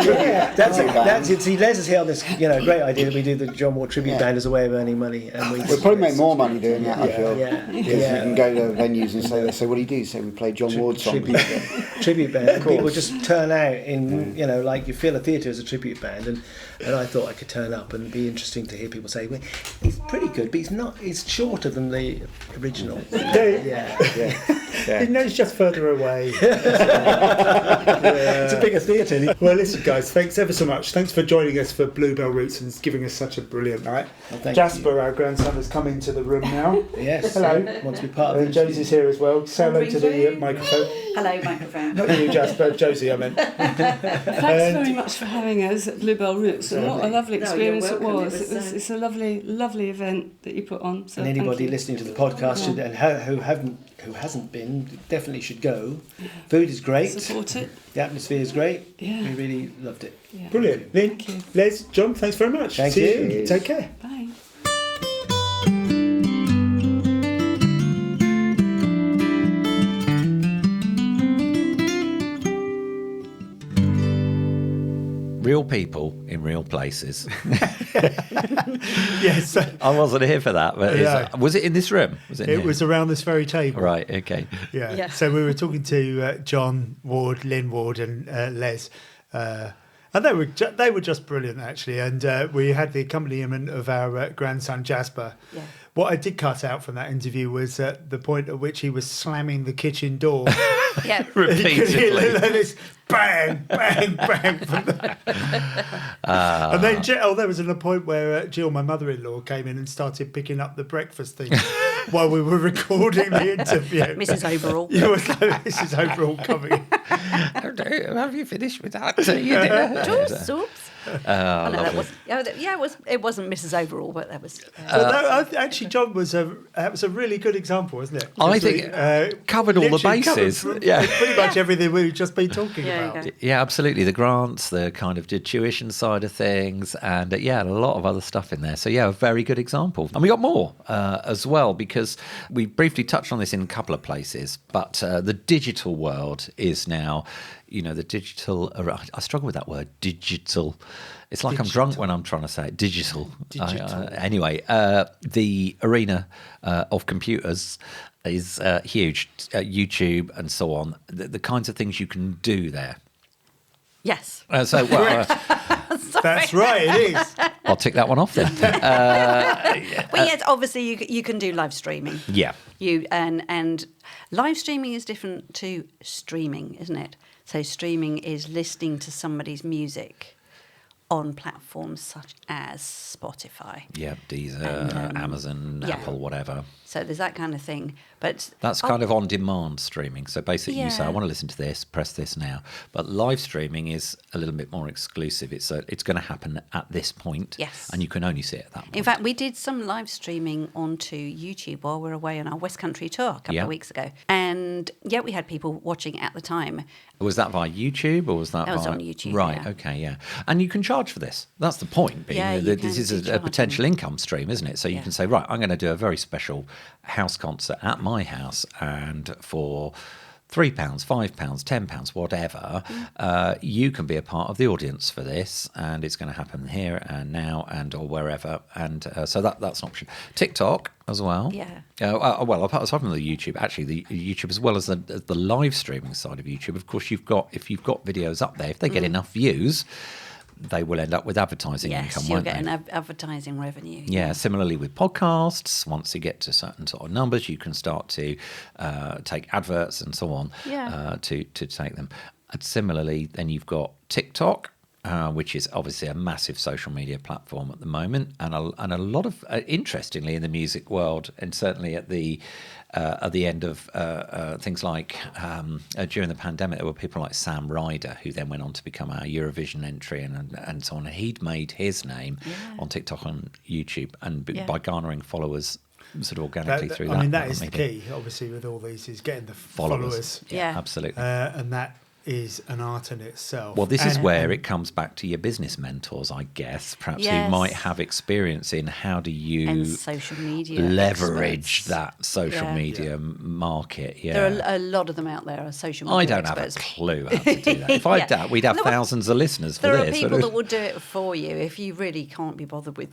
[SPEAKER 5] it. See, Les is here on this, great idea that we do the John Ward tribute band as a way of earning money, and
[SPEAKER 7] We'll probably make more money doing that, I feel.
[SPEAKER 5] Yeah.
[SPEAKER 7] You can go to venues and say, what do you do? Say we play John Ward songs.
[SPEAKER 5] Tribute band. And people just turn out in, like you fill a theatre as a tribute band, and I thought I could turn up, and it'd be interesting to hear people say, well, he's pretty good, but he's shorter than the original.
[SPEAKER 1] He knows just further away.
[SPEAKER 5] It's a bigger theatre.
[SPEAKER 1] Well, listen, guys, thanks ever so much. Thanks for joining us for Bluebell Roots and giving us such a brilliant night.
[SPEAKER 5] Thank
[SPEAKER 1] Jasper,
[SPEAKER 5] you.
[SPEAKER 1] our grandson, has come into the room now.
[SPEAKER 5] Yes.
[SPEAKER 1] Hello.
[SPEAKER 5] Want to be part of
[SPEAKER 1] And
[SPEAKER 5] it.
[SPEAKER 1] Josie's here as well. Say hello to the microphone.
[SPEAKER 4] Hello, microphone.
[SPEAKER 1] Not you, Jasper. Josie, I meant.
[SPEAKER 6] Thanks very much for having us at Bluebell Roots. And what a lovely
[SPEAKER 4] No, you're
[SPEAKER 6] experience it
[SPEAKER 4] welcome.
[SPEAKER 6] was. It's a lovely event that you put on. So
[SPEAKER 5] And
[SPEAKER 6] thank
[SPEAKER 5] anybody
[SPEAKER 6] you.
[SPEAKER 5] listening to the podcast should, and who hasn't been, definitely should go. Food is great.
[SPEAKER 6] Support it.
[SPEAKER 5] The atmosphere is great.
[SPEAKER 6] Yeah.
[SPEAKER 5] We really loved it.
[SPEAKER 6] Yeah.
[SPEAKER 1] Brilliant. Lynn,
[SPEAKER 6] Thank you.
[SPEAKER 1] Les, John, thanks very much.
[SPEAKER 5] Thank
[SPEAKER 1] See
[SPEAKER 5] you.
[SPEAKER 1] you. Take care.
[SPEAKER 6] Bye.
[SPEAKER 3] Real people in real places.
[SPEAKER 1] Yes,
[SPEAKER 3] I wasn't here for that, but
[SPEAKER 1] No.
[SPEAKER 3] was it in this room? Was it? In
[SPEAKER 1] it
[SPEAKER 3] here?
[SPEAKER 1] was around this very table.
[SPEAKER 3] Right. Okay.
[SPEAKER 1] Yeah.
[SPEAKER 4] Yeah.
[SPEAKER 1] So we were talking to John Ward, Lynn Ward, and Les, and they were just brilliant actually. And we had the accompaniment of our grandson Jasper.
[SPEAKER 4] Yeah.
[SPEAKER 1] What I did cut out from that interview was the point at which he was slamming the kitchen door.
[SPEAKER 4] Yeah.
[SPEAKER 1] You could hear
[SPEAKER 3] Repeatedly.
[SPEAKER 1] this bang, bang, bang from the... And then there was a point where Jill, my mother-in-law, came in and started picking up the breakfast thing while we were recording the interview.
[SPEAKER 4] Mrs. Overall.
[SPEAKER 1] You were like, this is overall coming.
[SPEAKER 3] Have you finished with that?
[SPEAKER 4] Oops.
[SPEAKER 3] Oh,
[SPEAKER 4] No, that
[SPEAKER 3] lovely.
[SPEAKER 4] was, it wasn't Mrs. Overall, but that was.
[SPEAKER 1] But actually, John that was a really good example, wasn't it?
[SPEAKER 3] I
[SPEAKER 1] Because
[SPEAKER 3] think covered all the
[SPEAKER 1] literally
[SPEAKER 3] bases.
[SPEAKER 1] covered
[SPEAKER 3] Yeah.
[SPEAKER 1] pretty much everything we've just been talking
[SPEAKER 4] Yeah, you
[SPEAKER 1] about.
[SPEAKER 4] go.
[SPEAKER 3] Yeah, absolutely. The grants, the kind of the tuition side of things, and a lot of other stuff in there. So, a very good example. And we got more as well, because we briefly touched on this in a couple of places, but the digital world is now, the digital, I struggle with that word, digital. It's like I'm drunk when I'm trying to say it. Digital. Anyway, the arena of computers is huge. YouTube and so on. The kinds of things you can do there.
[SPEAKER 4] Yes.
[SPEAKER 1] That's right, it is.
[SPEAKER 3] I'll tick that one off then.
[SPEAKER 4] Well, yes, obviously you can do live streaming.
[SPEAKER 3] Yeah.
[SPEAKER 4] And live streaming is different to streaming, isn't it? So streaming is listening to somebody's music on platforms such as Spotify.
[SPEAKER 3] Yeah, Deezer,
[SPEAKER 4] And,
[SPEAKER 3] Amazon,
[SPEAKER 4] yeah.
[SPEAKER 3] Apple, whatever.
[SPEAKER 4] So there's that kind of thing. But
[SPEAKER 3] That's kind of on-demand streaming. So basically you say, I
[SPEAKER 4] Yeah.
[SPEAKER 3] want to listen to this, press this now. But live streaming is a little bit more exclusive. It's going to happen at this point.
[SPEAKER 4] Yes.
[SPEAKER 3] And you can only see it at that point.
[SPEAKER 4] in fact, we did some live streaming onto YouTube while we were away on our West Country tour a couple
[SPEAKER 3] Yeah.
[SPEAKER 4] of weeks ago. And we had people watching at the time.
[SPEAKER 3] Was that via YouTube or was that
[SPEAKER 4] That was
[SPEAKER 3] via...
[SPEAKER 4] on YouTube,
[SPEAKER 3] Right,
[SPEAKER 4] yeah.
[SPEAKER 3] okay, yeah. And you can charge for this. That's the point. Being
[SPEAKER 4] Yeah, you
[SPEAKER 3] that this
[SPEAKER 4] can
[SPEAKER 3] is
[SPEAKER 4] do
[SPEAKER 3] a
[SPEAKER 4] charging.
[SPEAKER 3] potential income stream, isn't it? So you
[SPEAKER 4] Yeah.
[SPEAKER 3] can say, right, I'm going to do a very special house concert at my house, and for £3, £5, £10, whatever, you can be a part of the audience for this, and it's going to happen here and now and or wherever, and so that's an option. TikTok as well.
[SPEAKER 4] Yeah.
[SPEAKER 3] Well, apart from the YouTube, actually the YouTube as well as the live streaming side of YouTube. Of course, if you've got videos up there, if they get enough views, they will end up with advertising
[SPEAKER 4] Yes,
[SPEAKER 3] income,
[SPEAKER 4] you'll
[SPEAKER 3] won't
[SPEAKER 4] get
[SPEAKER 3] they?
[SPEAKER 4] an advertising revenue.
[SPEAKER 3] Yeah, similarly with podcasts, once you get to certain sort of numbers, you can start to take adverts and so on to take them. And similarly, then you've got TikTok, which is obviously a massive social media platform at the moment, and a lot of, interestingly, in the music world, and certainly at the end of things like during the pandemic, there were people like Sam Ryder, who then went on to become our Eurovision entry and so on. And he'd made his name on TikTok and YouTube, and by garnering followers sort of organically through that.
[SPEAKER 1] I mean, that is the
[SPEAKER 3] maybe.
[SPEAKER 1] key, obviously, with all these, is getting the
[SPEAKER 3] Followers.
[SPEAKER 1] followers.
[SPEAKER 4] Yeah.
[SPEAKER 3] Absolutely.
[SPEAKER 1] And that is an art in itself.
[SPEAKER 3] Well, this is
[SPEAKER 1] And-
[SPEAKER 3] where it comes back to your business mentors, I guess. Perhaps who
[SPEAKER 4] Yes.
[SPEAKER 3] might have experience in how do you
[SPEAKER 4] And social media
[SPEAKER 3] leverage
[SPEAKER 4] experts.
[SPEAKER 3] that social
[SPEAKER 4] Yeah.
[SPEAKER 3] media market. Yeah.
[SPEAKER 4] There are a lot of them out there are social media
[SPEAKER 3] I don't have a
[SPEAKER 4] experts.
[SPEAKER 3] clue how to do that. If I
[SPEAKER 4] Yeah.
[SPEAKER 3] did, we'd have
[SPEAKER 4] No,
[SPEAKER 3] thousands of listeners for
[SPEAKER 4] There are
[SPEAKER 3] this.
[SPEAKER 4] people that will do it for you if you really can't be bothered with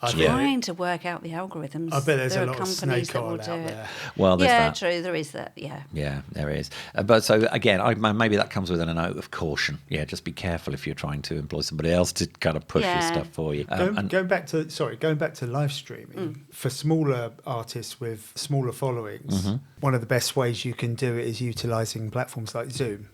[SPEAKER 4] trying to work out the algorithms.
[SPEAKER 1] I bet there's
[SPEAKER 4] there
[SPEAKER 1] a
[SPEAKER 4] are
[SPEAKER 1] lot of
[SPEAKER 4] companies
[SPEAKER 1] snake
[SPEAKER 4] that will
[SPEAKER 1] oil
[SPEAKER 4] do
[SPEAKER 1] out
[SPEAKER 4] it.
[SPEAKER 1] there.
[SPEAKER 3] Well, there's
[SPEAKER 4] Yeah,
[SPEAKER 3] that.
[SPEAKER 4] true. There is that. Yeah.
[SPEAKER 3] Yeah, there is. But so again, maybe that comes with a note of caution. Yeah, just be careful if you're trying to employ somebody else to kind of push your
[SPEAKER 4] Yeah.
[SPEAKER 3] stuff for you.
[SPEAKER 1] Going back to live streaming, for smaller artists with smaller followings, one of the best ways you can do it is utilising platforms like Zoom.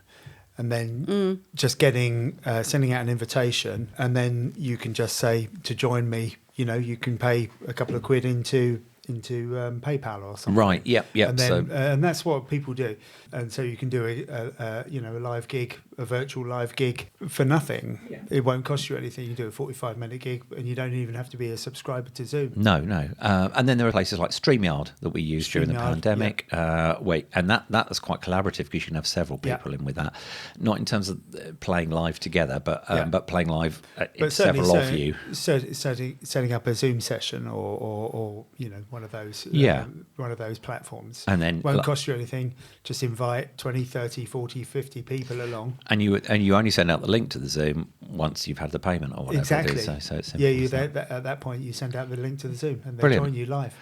[SPEAKER 1] And then just sending out an invitation, and then you can just say to join me. You know, you can pay a couple of quid into PayPal or something.
[SPEAKER 3] Right. Yep.
[SPEAKER 1] And then and that's what people do. And so you can do a live gig, a virtual live gig for nothing. Yeah. It won't cost you anything. You do a 45-minute gig, and you don't even have to be a subscriber to Zoom.
[SPEAKER 3] No. And then there are places like StreamYard that we used during the pandemic.
[SPEAKER 1] Yeah.
[SPEAKER 3] And that was quite collaborative because you can have several people in with that. Not in terms of playing live together, but playing live several of you.
[SPEAKER 1] Setting up a Zoom session or one of those platforms.
[SPEAKER 3] And then
[SPEAKER 1] won't cost you anything. Just invite 20, 30, 40, 50 people along.
[SPEAKER 3] And you only send out the link to the Zoom once you've had the payment or whatever.
[SPEAKER 1] Exactly.
[SPEAKER 3] So it's simple,
[SPEAKER 1] at that point you send out the link to the Zoom and they
[SPEAKER 3] Brilliant.
[SPEAKER 1] join you live.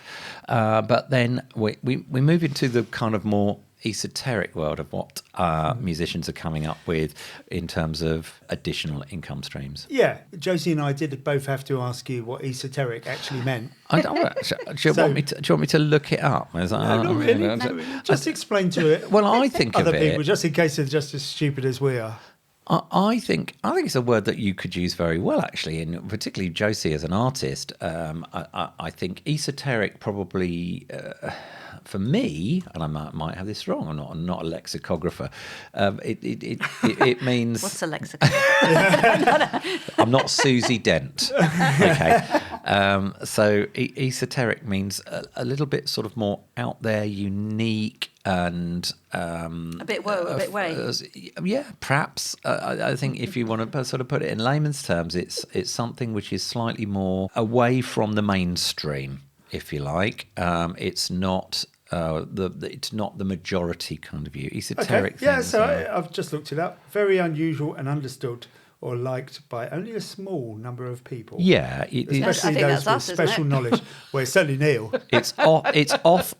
[SPEAKER 3] But then we move into the kind of more esoteric world of what musicians are coming up with in terms of additional income streams.
[SPEAKER 1] Yeah, Josie and I did both have to ask you what esoteric actually meant.
[SPEAKER 3] Do you want me to look it up?
[SPEAKER 1] No, not really. Just explain to it.
[SPEAKER 3] Well, I think
[SPEAKER 1] other
[SPEAKER 3] of
[SPEAKER 1] people,
[SPEAKER 3] it.
[SPEAKER 1] just in case they're just as stupid as we are.
[SPEAKER 3] I think it's a word that you could use very well, actually, and particularly Josie as an artist. I think esoteric probably. For me, and I might have this wrong, I'm not a lexicographer. It means
[SPEAKER 4] What's a lexicographer?
[SPEAKER 3] I'm not Susie Dent. Okay, so esoteric means a little bit sort of more out there, unique, and
[SPEAKER 4] a bit way.
[SPEAKER 3] Yeah, perhaps. I think if you want to sort of put it in layman's terms, it's something which is slightly more away from the mainstream, if you like. It's not it's not the majority kind of view. Esoteric things.
[SPEAKER 1] Yeah, so I've just looked it up. Very unusual and understood or liked by only a small number of people.
[SPEAKER 3] Yeah,
[SPEAKER 1] especially those with special knowledge. Well, it's certainly Neil.
[SPEAKER 3] It's off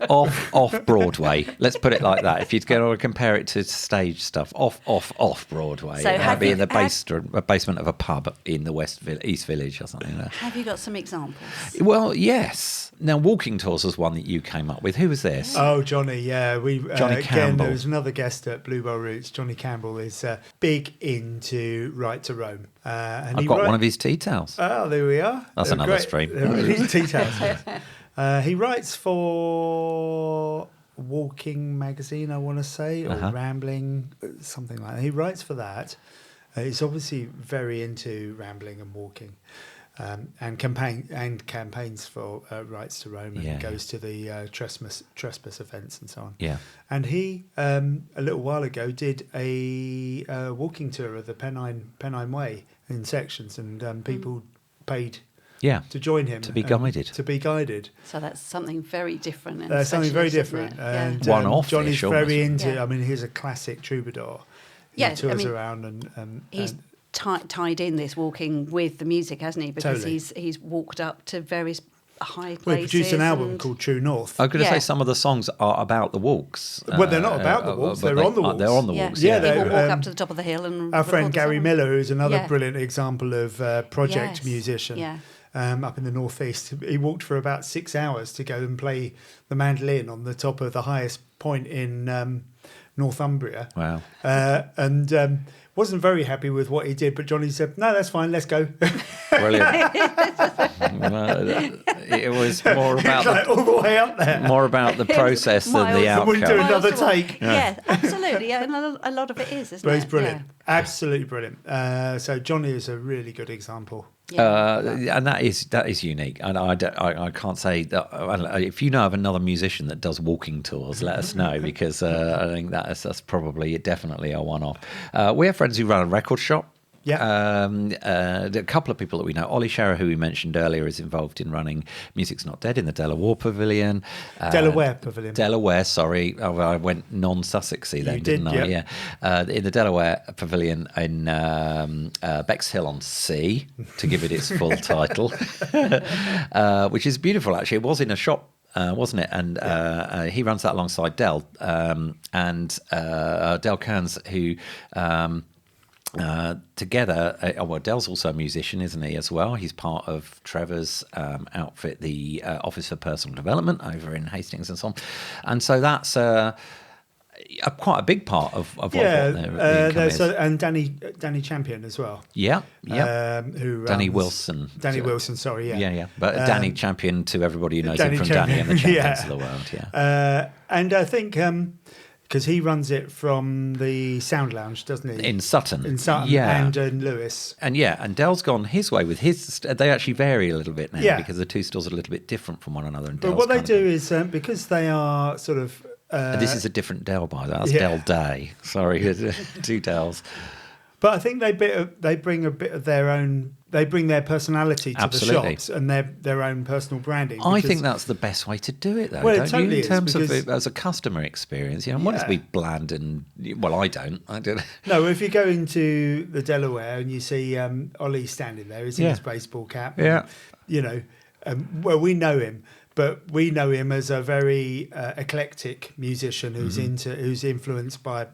[SPEAKER 3] Broadway. Let's put it like that. If you're going to compare it to stage stuff, off Broadway.
[SPEAKER 4] So
[SPEAKER 3] it might be in the basement of a pub in the East Village or something.
[SPEAKER 4] Have you got some examples?
[SPEAKER 3] Well, yes. Now, Walking Tours was one that you came up with. Who was this?
[SPEAKER 1] Oh, Johnny. Yeah,
[SPEAKER 3] Johnny
[SPEAKER 1] again,
[SPEAKER 3] Campbell.
[SPEAKER 1] there was another guest at Bluebell Roots. Johnny Campbell is big into Right to Roam. And
[SPEAKER 3] I've got one of his tea towels.
[SPEAKER 1] Oh, there we are.
[SPEAKER 3] That's another stream.
[SPEAKER 1] His tea towels. He writes for Walking magazine, I want to say, or Rambling, something like that. He writes for that. He's obviously very into rambling and walking. And campaigns for rights to roam, and goes to the trespass events and so on.
[SPEAKER 3] Yeah,
[SPEAKER 1] and he a little while ago did a walking tour of the Pennine Way in sections, and people paid to join him
[SPEAKER 3] to be guided.
[SPEAKER 4] So that's something very different.
[SPEAKER 1] Something very different, and
[SPEAKER 3] one-off.
[SPEAKER 1] Johnny's very into. I mean, he's a classic troubadour. He tours around and
[SPEAKER 4] he's tied in this walking with the music, hasn't he? Because he's walked up to various high places.
[SPEAKER 1] Well, he produced an album called True North.
[SPEAKER 3] I was going to say some of the songs are about the walks.
[SPEAKER 1] Well, they're not about the walks. They're on the walks.
[SPEAKER 3] They're on the walks.
[SPEAKER 4] Yeah, they walk up to the top of the hill and.
[SPEAKER 1] Our friend Gary Miller, who's another brilliant example of project musician.
[SPEAKER 4] Yeah.
[SPEAKER 1] Up in the northeast, he walked for about 6 hours to go and play the mandolin on the top of the highest point in Northumbria.
[SPEAKER 3] Wow!
[SPEAKER 1] And wasn't very happy with what he did, but Johnny said, "No, that's fine. Let's go."
[SPEAKER 3] Brilliant. It was more about
[SPEAKER 1] all the way up there,
[SPEAKER 3] more about the process than the outcome.
[SPEAKER 1] Wouldn't do another take.
[SPEAKER 4] Yeah, absolutely. Yeah, and a lot of it is, isn't it?
[SPEAKER 1] But he's brilliant, absolutely brilliant. So Johnny is a really good example.
[SPEAKER 3] And that is unique, and I can't say that. If you know of another musician that does walking tours, let us know, because I think that's probably definitely a one-off. We have friends who run a record shop.
[SPEAKER 1] Yeah.
[SPEAKER 3] A couple of people that we know. Ollie Scherer, who we mentioned earlier, is involved in running Music's Not Dead in the Delaware Pavilion.
[SPEAKER 1] Delaware Pavilion.
[SPEAKER 3] Delaware, sorry. Oh, I went non-Sussexy then, didn't I?
[SPEAKER 1] yeah.
[SPEAKER 3] Yeah. In the Delaware Pavilion in Bexhill-on-Sea, to give it its full title, which is beautiful, actually. It was in a shop, wasn't it? And he runs that alongside Del. And Del Kearns, who... together, well, Del's also a musician, isn't he, as well? He's part of Trevor's outfit, the Office for Personal Development over in Hastings and so on. And so that's quite a big part of what their income is.
[SPEAKER 1] And Danny Champion as well.
[SPEAKER 3] Yeah, yeah.
[SPEAKER 1] Who
[SPEAKER 3] Danny Wilson.
[SPEAKER 1] Danny Wilson, sorry, yeah.
[SPEAKER 3] Yeah, yeah. But Danny Champion to everybody who knows
[SPEAKER 1] Danny
[SPEAKER 3] him from
[SPEAKER 1] Champion,
[SPEAKER 3] Danny and the Champions
[SPEAKER 1] yeah.
[SPEAKER 3] of the World, yeah.
[SPEAKER 1] And I think... because he runs it from the Sound Lounge, doesn't he?
[SPEAKER 3] In Sutton.
[SPEAKER 1] Yeah. And in Lewis.
[SPEAKER 3] And Del's gone his way with his... They actually vary a little bit now because the two stores are a little bit different from one another. And
[SPEAKER 1] but what they do is, because they are sort of...
[SPEAKER 3] this is a different Del, by the way. That's Del Day. Sorry, two Dels.
[SPEAKER 1] But I think they bring a bit of their own... They bring their personality to the shops and their own personal branding.
[SPEAKER 3] I think that's the best way to do it, though,
[SPEAKER 1] well,
[SPEAKER 3] don't
[SPEAKER 1] it totally
[SPEAKER 3] you? In terms of
[SPEAKER 1] because,
[SPEAKER 3] it as a customer experience, you know, what is to be bland and... Well, I don't.
[SPEAKER 1] No, if you go into the Delaware and you see Ollie standing there, he's in his baseball cap.
[SPEAKER 3] Yeah.
[SPEAKER 1] And, well, we know him. But we know him as a very eclectic musician who's who's influenced by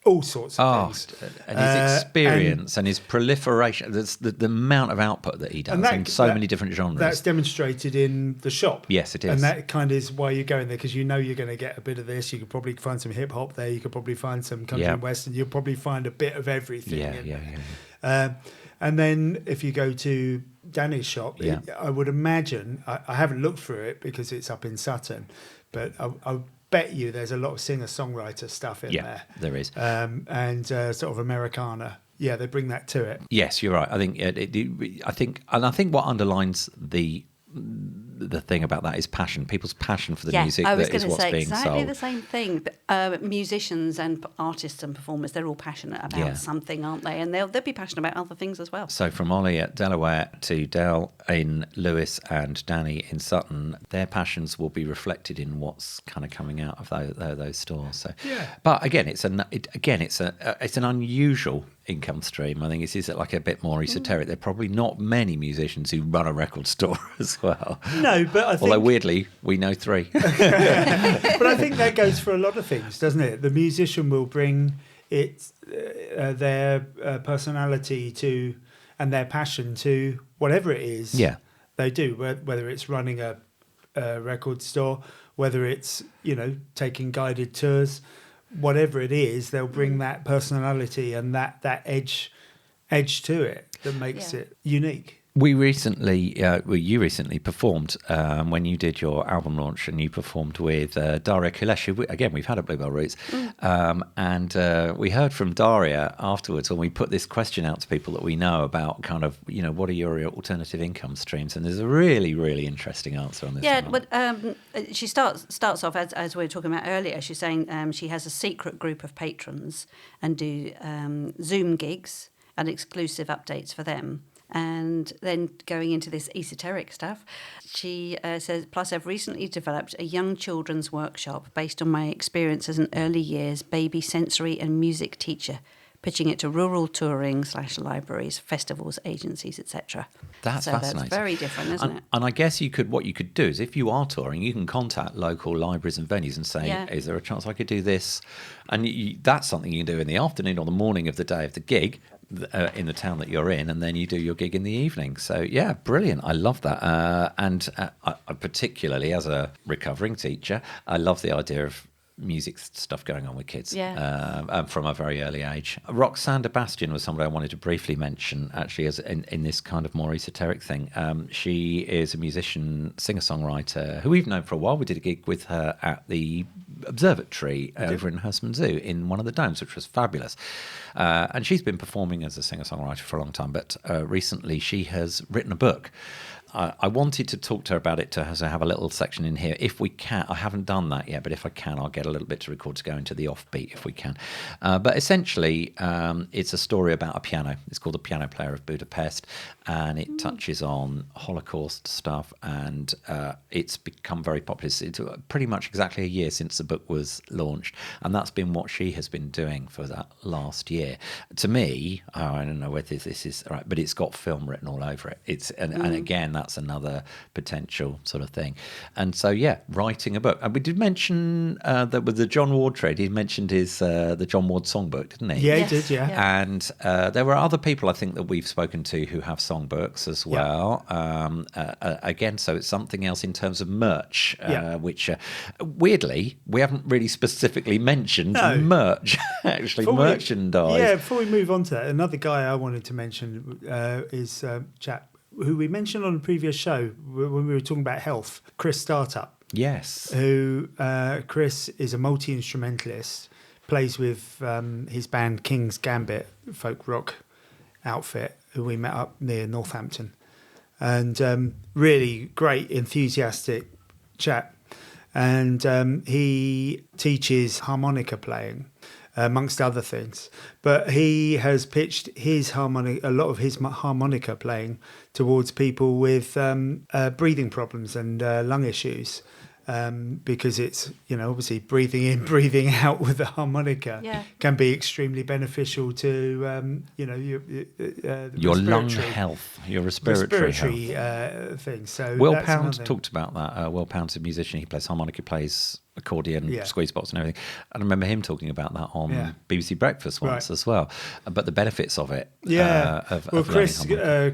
[SPEAKER 1] all sorts of things.
[SPEAKER 3] And his experience and his proliferation, the amount of output that he does in so many different genres.
[SPEAKER 1] That's demonstrated in the shop.
[SPEAKER 3] Yes, it is.
[SPEAKER 1] And that kind of is why you're going there, because you know you're going to get a bit of this. You could probably find some hip hop there. You could probably find some country and western. You'll probably find a bit of everything.
[SPEAKER 3] Yeah.
[SPEAKER 1] And then if you go to Danny's shop, I would imagine, I haven't looked through it because it's up in Sutton, but I bet you there's a lot of singer-songwriter stuff in there.
[SPEAKER 3] Yeah, there is.
[SPEAKER 1] And sort of Americana. Yeah, they bring that to it.
[SPEAKER 3] Yes, you're right. I think what underlines the thing about that is passion. People's passion for the music that is what's being sold.
[SPEAKER 4] Exactly the same thing. Musicians and artists and performers, they're all passionate about something, aren't they? And they'll be passionate about other things as well.
[SPEAKER 3] So from Ollie at Delaware to Del in Lewis and Danny in Sutton, their passions will be reflected in what's kind of coming out of those stores. So, but again, it's an unusual income stream. I think it's like a bit more esoteric. There are probably not many musicians who run a record store as well.
[SPEAKER 1] No, but I think...
[SPEAKER 3] Although weirdly, we know 3.
[SPEAKER 1] But I think that goes for a lot of things, doesn't it? The musician will bring their personality to and their passion to whatever it is they do, whether it's running a record store, whether it's, taking guided tours, whatever it is, they'll bring that personality and that edge to it that makes it unique.
[SPEAKER 3] You recently performed when you did your album launch, and you performed with Daria Kulesh, who, again, we've had at Bluebell Roots. And we heard from Daria afterwards when we put this question out to people that we know about kind of, what are your alternative income streams? And there's a really, really interesting answer on this.
[SPEAKER 4] Yeah, but she starts off, as we were talking about earlier, she's saying she has a secret group of patrons and do Zoom gigs and exclusive updates for them. And then going into this esoteric stuff, she says, plus I've recently developed a young children's workshop based on my experience as an early years baby sensory and music teacher, pitching it to rural touring / libraries, festivals, agencies, etc.
[SPEAKER 3] That's fascinating.
[SPEAKER 4] That's very different, isn't it?
[SPEAKER 3] And I guess what you could do is, if you are touring, you can contact local libraries and venues and say, is there a chance I could do this? And that's something you can do in the afternoon or the morning of the day of the gig, in the town that you're in, and then you do your gig in the evening. So yeah, brilliant. I love that. And I particularly, as a recovering teacher, I love the idea of music stuff going on with kids from a very early age. Roxanne Bastian was somebody I wanted to briefly mention, actually, as in this kind of more esoteric thing. She is a musician, singer-songwriter, who we've known for a while. We did a gig with her at the Observatory over in Hurstman Zoo in one of the domes, which was fabulous. And she's been performing as a singer-songwriter for a long time, but recently she has written a book I wanted to talk to her about it, to have a little section in here. If we can, I haven't done that yet, but if I can, I'll get a little bit to record to go into the offbeat if we can. But essentially, it's a story about a piano. It's called The Piano Player of Budapest, and it touches on Holocaust stuff, and it's become very popular. It's pretty much exactly a year since the book was launched, and that's been what she has been doing for that last year. To me, I don't know whether this is right, but it's got film written all over it. And again, that's another potential sort of thing. And so, yeah, writing a book. And we did mention that with the John Ward trade, he mentioned the John Ward songbook, didn't he?
[SPEAKER 1] Yeah, he did, yeah.
[SPEAKER 3] And there were other people, I think, that we've spoken to who have songbooks as well. Again, so it's something else in terms of merch, which weirdly, we haven't really specifically mentioned merch, actually, merchandise.
[SPEAKER 1] Before we move on to that, another guy I wanted to mention is a chap who we mentioned on a previous show when we were talking about health, Chris Startup.
[SPEAKER 3] Yes.
[SPEAKER 1] Who, Chris is a multi-instrumentalist, plays with his band King's Gambit, folk rock outfit, who we met up near Northampton. And really great, enthusiastic chap. And he teaches harmonica playing, amongst other things. But he has pitched a lot of his harmonica playing towards people with breathing problems and lung issues. Because it's, obviously breathing in, breathing out with the harmonica can be extremely beneficial to,
[SPEAKER 3] your lung health, your respiratory health.
[SPEAKER 1] Things. So
[SPEAKER 3] Will Pound talked about that. Will Pound's a musician. He plays harmonica, plays accordion, squeeze box and everything. I remember him talking about that on BBC Breakfast once as well, but the benefits of it.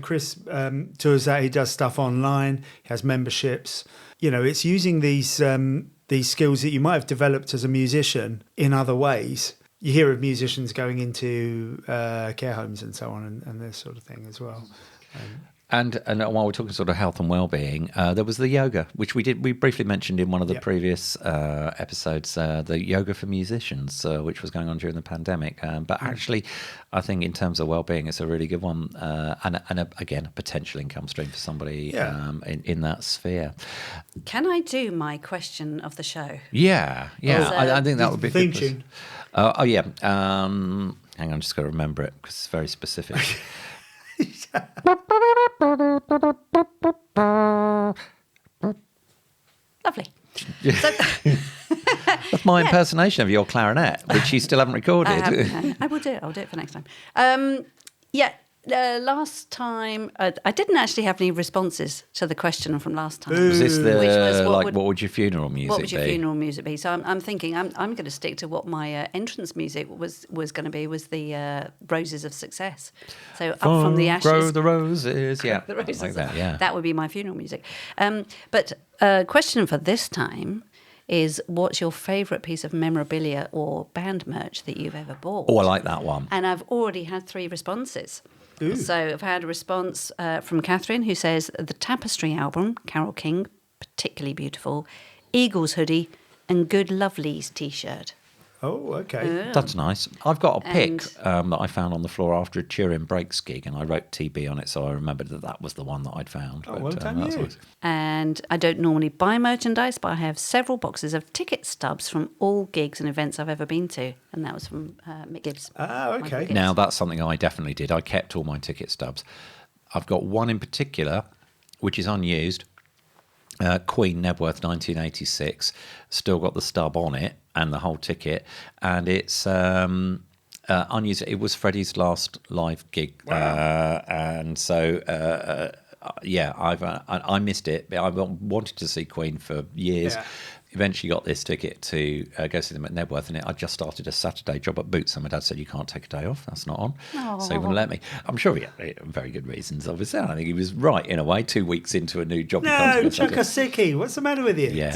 [SPEAKER 1] Chris tours that. He does stuff online. He has memberships. It's using these skills that you might have developed as a musician in other ways. You hear of musicians going into care homes and so on, and this sort of thing as well.
[SPEAKER 3] And while we're talking sort of health and well-being, there was the yoga, which we briefly mentioned in one of the previous episodes, the yoga for musicians, which was going on during the pandemic. But actually, I think in terms of well-being, it's a really good one, and again, a potential income stream for somebody in that sphere.
[SPEAKER 4] Can I do my question of the show?
[SPEAKER 3] Yeah. I think that would be a
[SPEAKER 1] theme
[SPEAKER 3] good
[SPEAKER 1] tune.
[SPEAKER 3] Hang on, I'm just got to remember it because it's very specific.
[SPEAKER 4] Lovely.
[SPEAKER 3] That's my impersonation of your clarinet, which you still haven't recorded.
[SPEAKER 4] I will do it. I'll do it for next time. Last time, I didn't actually have any responses to the question from last time.
[SPEAKER 3] Was this what would your funeral music be?
[SPEAKER 4] What would your funeral music be? So I'm thinking I'm going to stick to what my entrance music was going to be, was the Roses of Success. So Up From the Ashes.
[SPEAKER 3] Grow the roses. Yeah,
[SPEAKER 4] the roses
[SPEAKER 3] like that, yeah.
[SPEAKER 4] That would be my funeral music. But question for this time is, what's your favourite piece of memorabilia or band merch that you've ever bought?
[SPEAKER 3] Oh, I like that one.
[SPEAKER 4] And I've already had 3 responses.
[SPEAKER 1] Ooh.
[SPEAKER 4] So I've had a response from Catherine, who says the Tapestry album, Carole King, particularly beautiful, Eagles hoodie, and Good Lovelies T-shirt.
[SPEAKER 1] Oh, okay.
[SPEAKER 3] That's nice. I've got a pic that I found on the floor after a Turin Breaks gig, and I wrote TB on it, so I remembered that was the one that I'd found.
[SPEAKER 1] Oh, well done, you.
[SPEAKER 3] Nice.
[SPEAKER 4] And I don't normally buy merchandise, but I have several boxes of ticket stubs from all gigs and events I've ever been to, and that was from Mick Gibbs.
[SPEAKER 1] Ah, okay.
[SPEAKER 4] Gibbs.
[SPEAKER 3] Now, that's something I definitely did. I kept all my ticket stubs. I've got one in particular, which is unused. Queen, Nebworth, 1986. Still got the stub on it and the whole ticket, and it's unused. It was Freddie's last live gig, and so I missed it. I wanted to see Queen for years.
[SPEAKER 1] Yeah.
[SPEAKER 3] Eventually got this ticket to go see them at Nebworth, and I just started a Saturday job at Boots, and my dad said, you can't take a day off, that's not on. So he wouldn't let me. I'm sure he had very good reasons, obviously. I think he was right in a way. 2 weeks into a new job.
[SPEAKER 1] No, Chukasiki, what's the matter with you?
[SPEAKER 3] Yeah.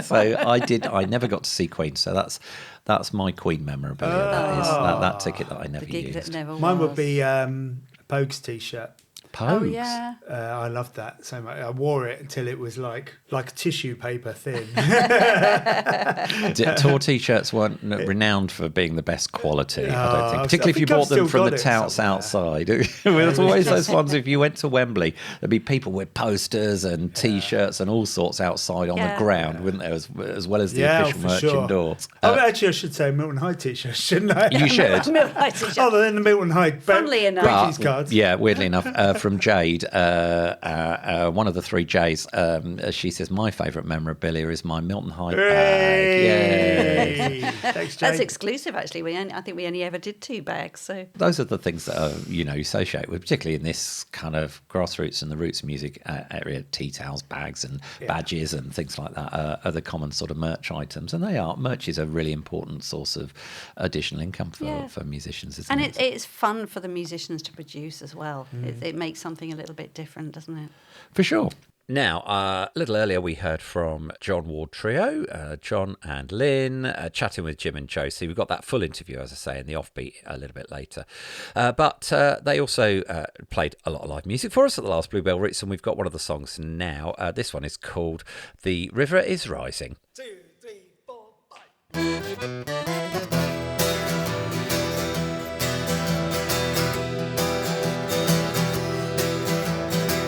[SPEAKER 3] So I never got to see Queen, so that's my Queen memorabilia. That ticket that I never
[SPEAKER 4] The gig
[SPEAKER 3] used.
[SPEAKER 4] that never
[SPEAKER 1] Mine
[SPEAKER 4] was.
[SPEAKER 1] would be a Pogues T-shirt.
[SPEAKER 3] Pogues.
[SPEAKER 4] Oh, yeah.
[SPEAKER 1] I loved that so much. I wore it until it was like tissue paper thin.
[SPEAKER 3] Tour t-shirts weren't renowned for being the best quality, I don't think.
[SPEAKER 1] I
[SPEAKER 3] Particularly if you
[SPEAKER 1] think I've
[SPEAKER 3] bought them
[SPEAKER 1] still
[SPEAKER 3] from
[SPEAKER 1] got
[SPEAKER 3] the
[SPEAKER 1] it
[SPEAKER 3] touts
[SPEAKER 1] somewhere.
[SPEAKER 3] outside. There's always those ones, if you went to Wembley, there'd be people with posters and t-shirts and all sorts outside on the
[SPEAKER 4] Yeah.
[SPEAKER 3] ground, wouldn't there, as well as the
[SPEAKER 1] Yeah,
[SPEAKER 3] official
[SPEAKER 1] for
[SPEAKER 3] merch
[SPEAKER 1] sure.
[SPEAKER 3] indoors.
[SPEAKER 1] Actually, I should say Milton Hyde t-shirt, shouldn't I?
[SPEAKER 3] You should.
[SPEAKER 1] Other than the Milton Hyde
[SPEAKER 4] Funnily enough.
[SPEAKER 1] British cards.
[SPEAKER 3] Yeah, weirdly enough, from Jade, one of the three J's, she says, my favourite memorabilia is my Milton Hyde bag. Yay.
[SPEAKER 1] Hey! Thanks,
[SPEAKER 4] That's
[SPEAKER 1] Jane.
[SPEAKER 4] exclusive, actually. I think we only ever did 2 bags. So
[SPEAKER 3] Those are the things that you associate with, particularly in this kind of grassroots and the roots music area. Tea towels, bags, and badges, and things like that are the common sort of merch items, and merch is a really important source of additional income for musicians, isn't
[SPEAKER 4] and
[SPEAKER 3] it?
[SPEAKER 4] it's fun for the musicians to produce as well. It makes something a little bit different, doesn't it?
[SPEAKER 3] For sure. Now, a little earlier we heard from John Ward Trio, John and Lynn, chatting with Jim and Josie. We've got that full interview, as I say, in the offbeat a little bit later. But they also played a lot of live music for us at the last Bluebell Roots, and we've got one of the songs now. This one is called The River Is Rising.
[SPEAKER 8] 2, 3, 4, 5.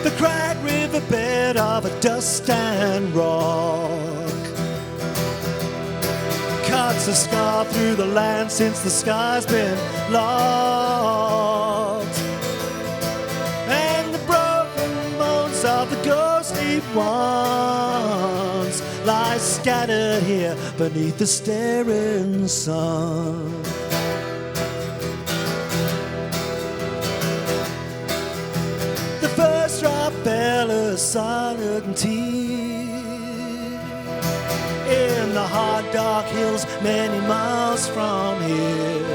[SPEAKER 8] The cracked riverbed of a dust and rock cuts a scar through the land since the sky's been locked, and the broken bones of the ghostly ones lie scattered here beneath the staring sun. The first drop fell a silent tear in the hard dark hills many miles from here.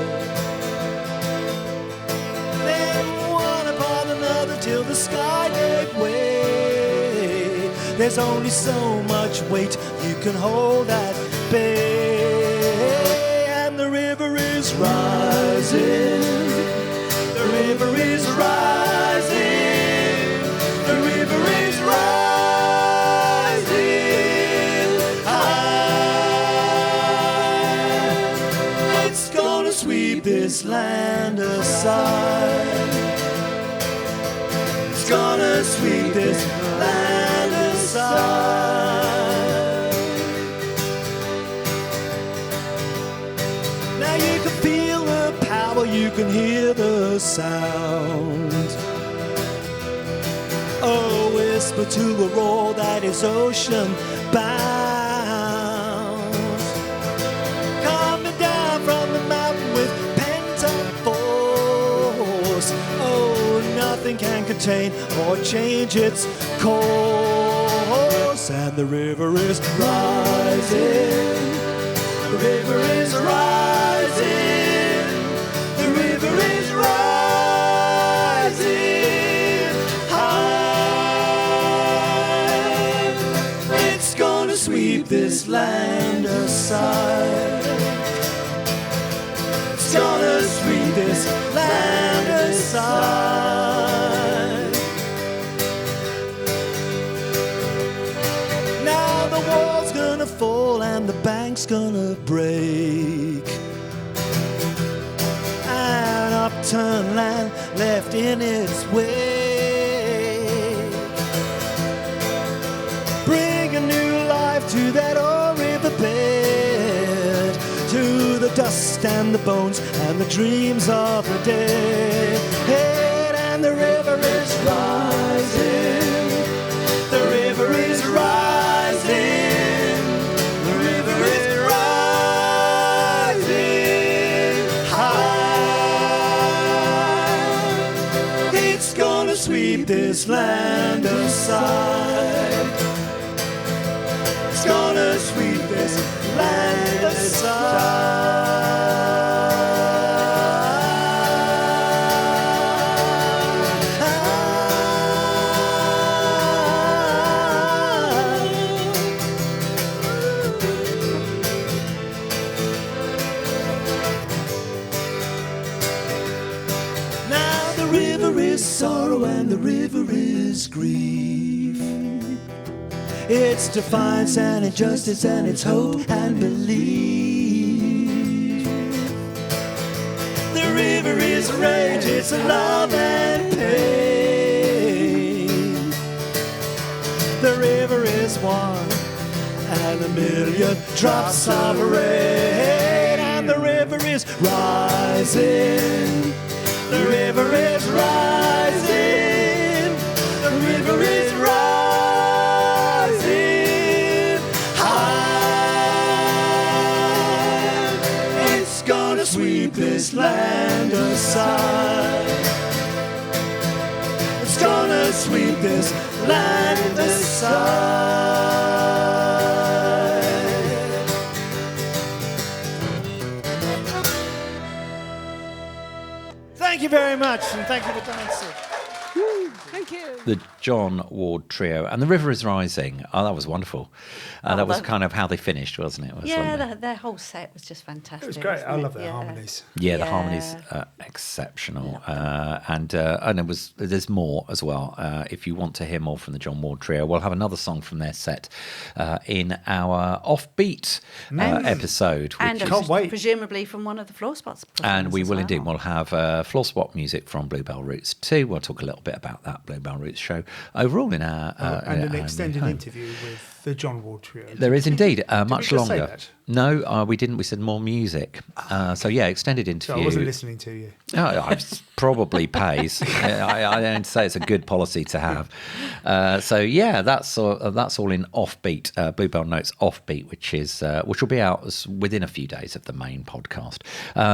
[SPEAKER 8] Then one upon another till the sky gave way. There's only so much weight you can hold at bay, and the river is rising. The river is rising. The river is rising high. It's gonna sweep this land aside. It's gonna sweep this land aside. Now you can feel the power, you can hear the sound. Oh, whisper to a roar that is ocean bound. Coming down from the mountain with pent-up force. Oh, nothing can contain or change its course. And the river is rising. The river is rising. The river is rising high. It's gonna sweep this land aside. It's gonna sweep this land aside. Now the wall's gonna fall and the bank's gonna break. An upturned land left in its wake. Bring a new life to that old riverbed, to the dust and the bones and the dreams of the dead. And the river is rising. The river is rising. The river is rising high. It's gonna sweep this land aside. It's gonna sweep this land aside. Now the river is sorrow and the the river is grief. It's defiance and injustice and it's hope and belief. The river is rage, it's love and pain. The river is one and a million drops of rain. And the river is rising. The river is rising. The river is rising high. It's gonna sweep this land aside. It's gonna sweep this land aside. Thank you very much, and thank you for dancing.
[SPEAKER 6] Thank you.
[SPEAKER 3] The John Ward Trio and The River is Rising. Oh, that was wonderful. That was kind of how they finished, wasn't it? It was lovely.
[SPEAKER 4] their whole set was just fantastic.
[SPEAKER 1] It was great.
[SPEAKER 4] wasn't
[SPEAKER 1] I
[SPEAKER 4] it?
[SPEAKER 1] love their harmonies.
[SPEAKER 3] Yeah, the harmonies are exceptional, and there's more as well. If you want to hear more from the John Ward Trio, we'll have another song from their set in our offbeat episode,
[SPEAKER 4] And
[SPEAKER 1] Can't wait.
[SPEAKER 4] presumably from one of the Floor Spots.
[SPEAKER 3] and we
[SPEAKER 4] performances
[SPEAKER 3] will
[SPEAKER 4] as
[SPEAKER 3] indeed.
[SPEAKER 4] well.
[SPEAKER 3] We'll have floor spot music from Bluebell Roots too. We'll talk a little bit about that Bluebell Roots show overall in our
[SPEAKER 1] And an
[SPEAKER 3] our new
[SPEAKER 1] extended
[SPEAKER 3] home.
[SPEAKER 1] interview with the John Ward Trio.
[SPEAKER 3] There is indeed
[SPEAKER 1] we
[SPEAKER 3] much
[SPEAKER 1] just say
[SPEAKER 3] longer.
[SPEAKER 1] that?
[SPEAKER 3] No, we didn't. We said more music. So yeah, extended
[SPEAKER 1] So
[SPEAKER 3] interview.
[SPEAKER 1] I wasn't listening to you.
[SPEAKER 3] Probably pays. I don't say it's a good policy to have. So yeah, that's all in offbeat. Bluebell Notes offbeat, which will be out within a few days of the main podcast.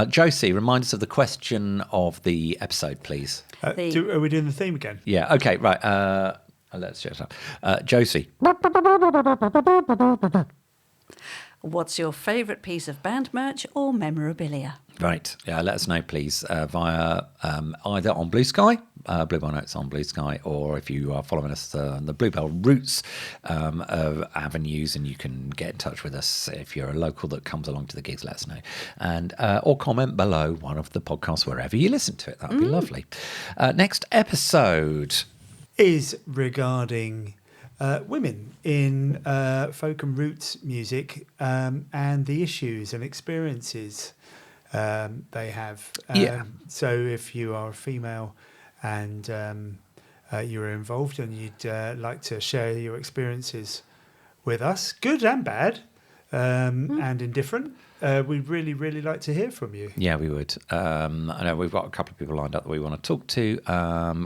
[SPEAKER 3] Josie, remind us of the question of the episode, please.
[SPEAKER 1] Are we doing the theme again?
[SPEAKER 3] Yeah. Okay. Right. Let's just Josie.
[SPEAKER 4] What's your favourite piece of band merch or memorabilia?
[SPEAKER 3] Right. Yeah, let us know, please, via either on Blue Sky, Bluebell Notes on Blue Sky, or if you are following us on the Bluebell Roots avenues, and you can get in touch with us if you're a local that comes along to the gigs, let us know. And or comment below one of the podcasts wherever you listen to it. That would be lovely. Next episode
[SPEAKER 1] is regarding women in folk and roots music and the issues and experiences they have. So if you are a female and you're involved and you'd like to share your experiences with us, good and bad, and indifferent, we'd really, really like to hear from you.
[SPEAKER 3] Yeah, we would. I know we've got a couple of people lined up that we want to talk to.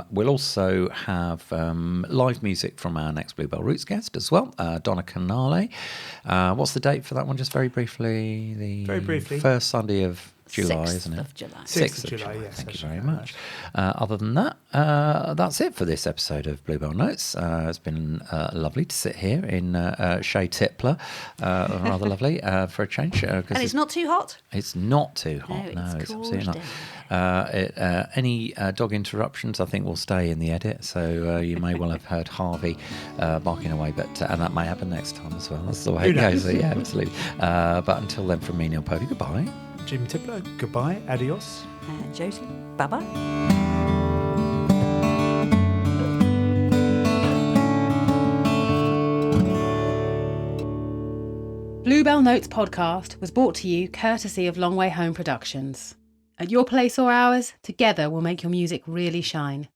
[SPEAKER 3] We'll also have live music from our next Bluebell Roots guest as well, Donna Canale. What's the date for that one? Just very briefly.
[SPEAKER 1] Very briefly.
[SPEAKER 3] First Sunday of July,
[SPEAKER 4] 6th
[SPEAKER 3] isn't it?
[SPEAKER 4] of July.
[SPEAKER 1] 6th of July, yes.
[SPEAKER 3] Thank you
[SPEAKER 1] that's
[SPEAKER 3] very
[SPEAKER 1] right.
[SPEAKER 3] much. Other than that, that's it for this episode of Bluebell Notes. It's been lovely to sit here in Shea Tipler, rather lovely for a change.
[SPEAKER 4] And it's not too hot?
[SPEAKER 3] It's not too hot.
[SPEAKER 4] No, it's
[SPEAKER 3] absolutely
[SPEAKER 4] cooled
[SPEAKER 3] not. Any dog interruptions, I think, will stay in the edit. So you may well have heard Harvey barking away, and that may happen next time as well. That's the way it goes. Yeah, absolutely. But until then, from me, Neil Povey, goodbye.
[SPEAKER 1] Jim Tipler, goodbye, adios.
[SPEAKER 4] And Josie, bye-bye.
[SPEAKER 2] Bluebell Notes podcast was brought to you courtesy of Long Way Home Productions. At your place or ours, together we'll make your music really shine.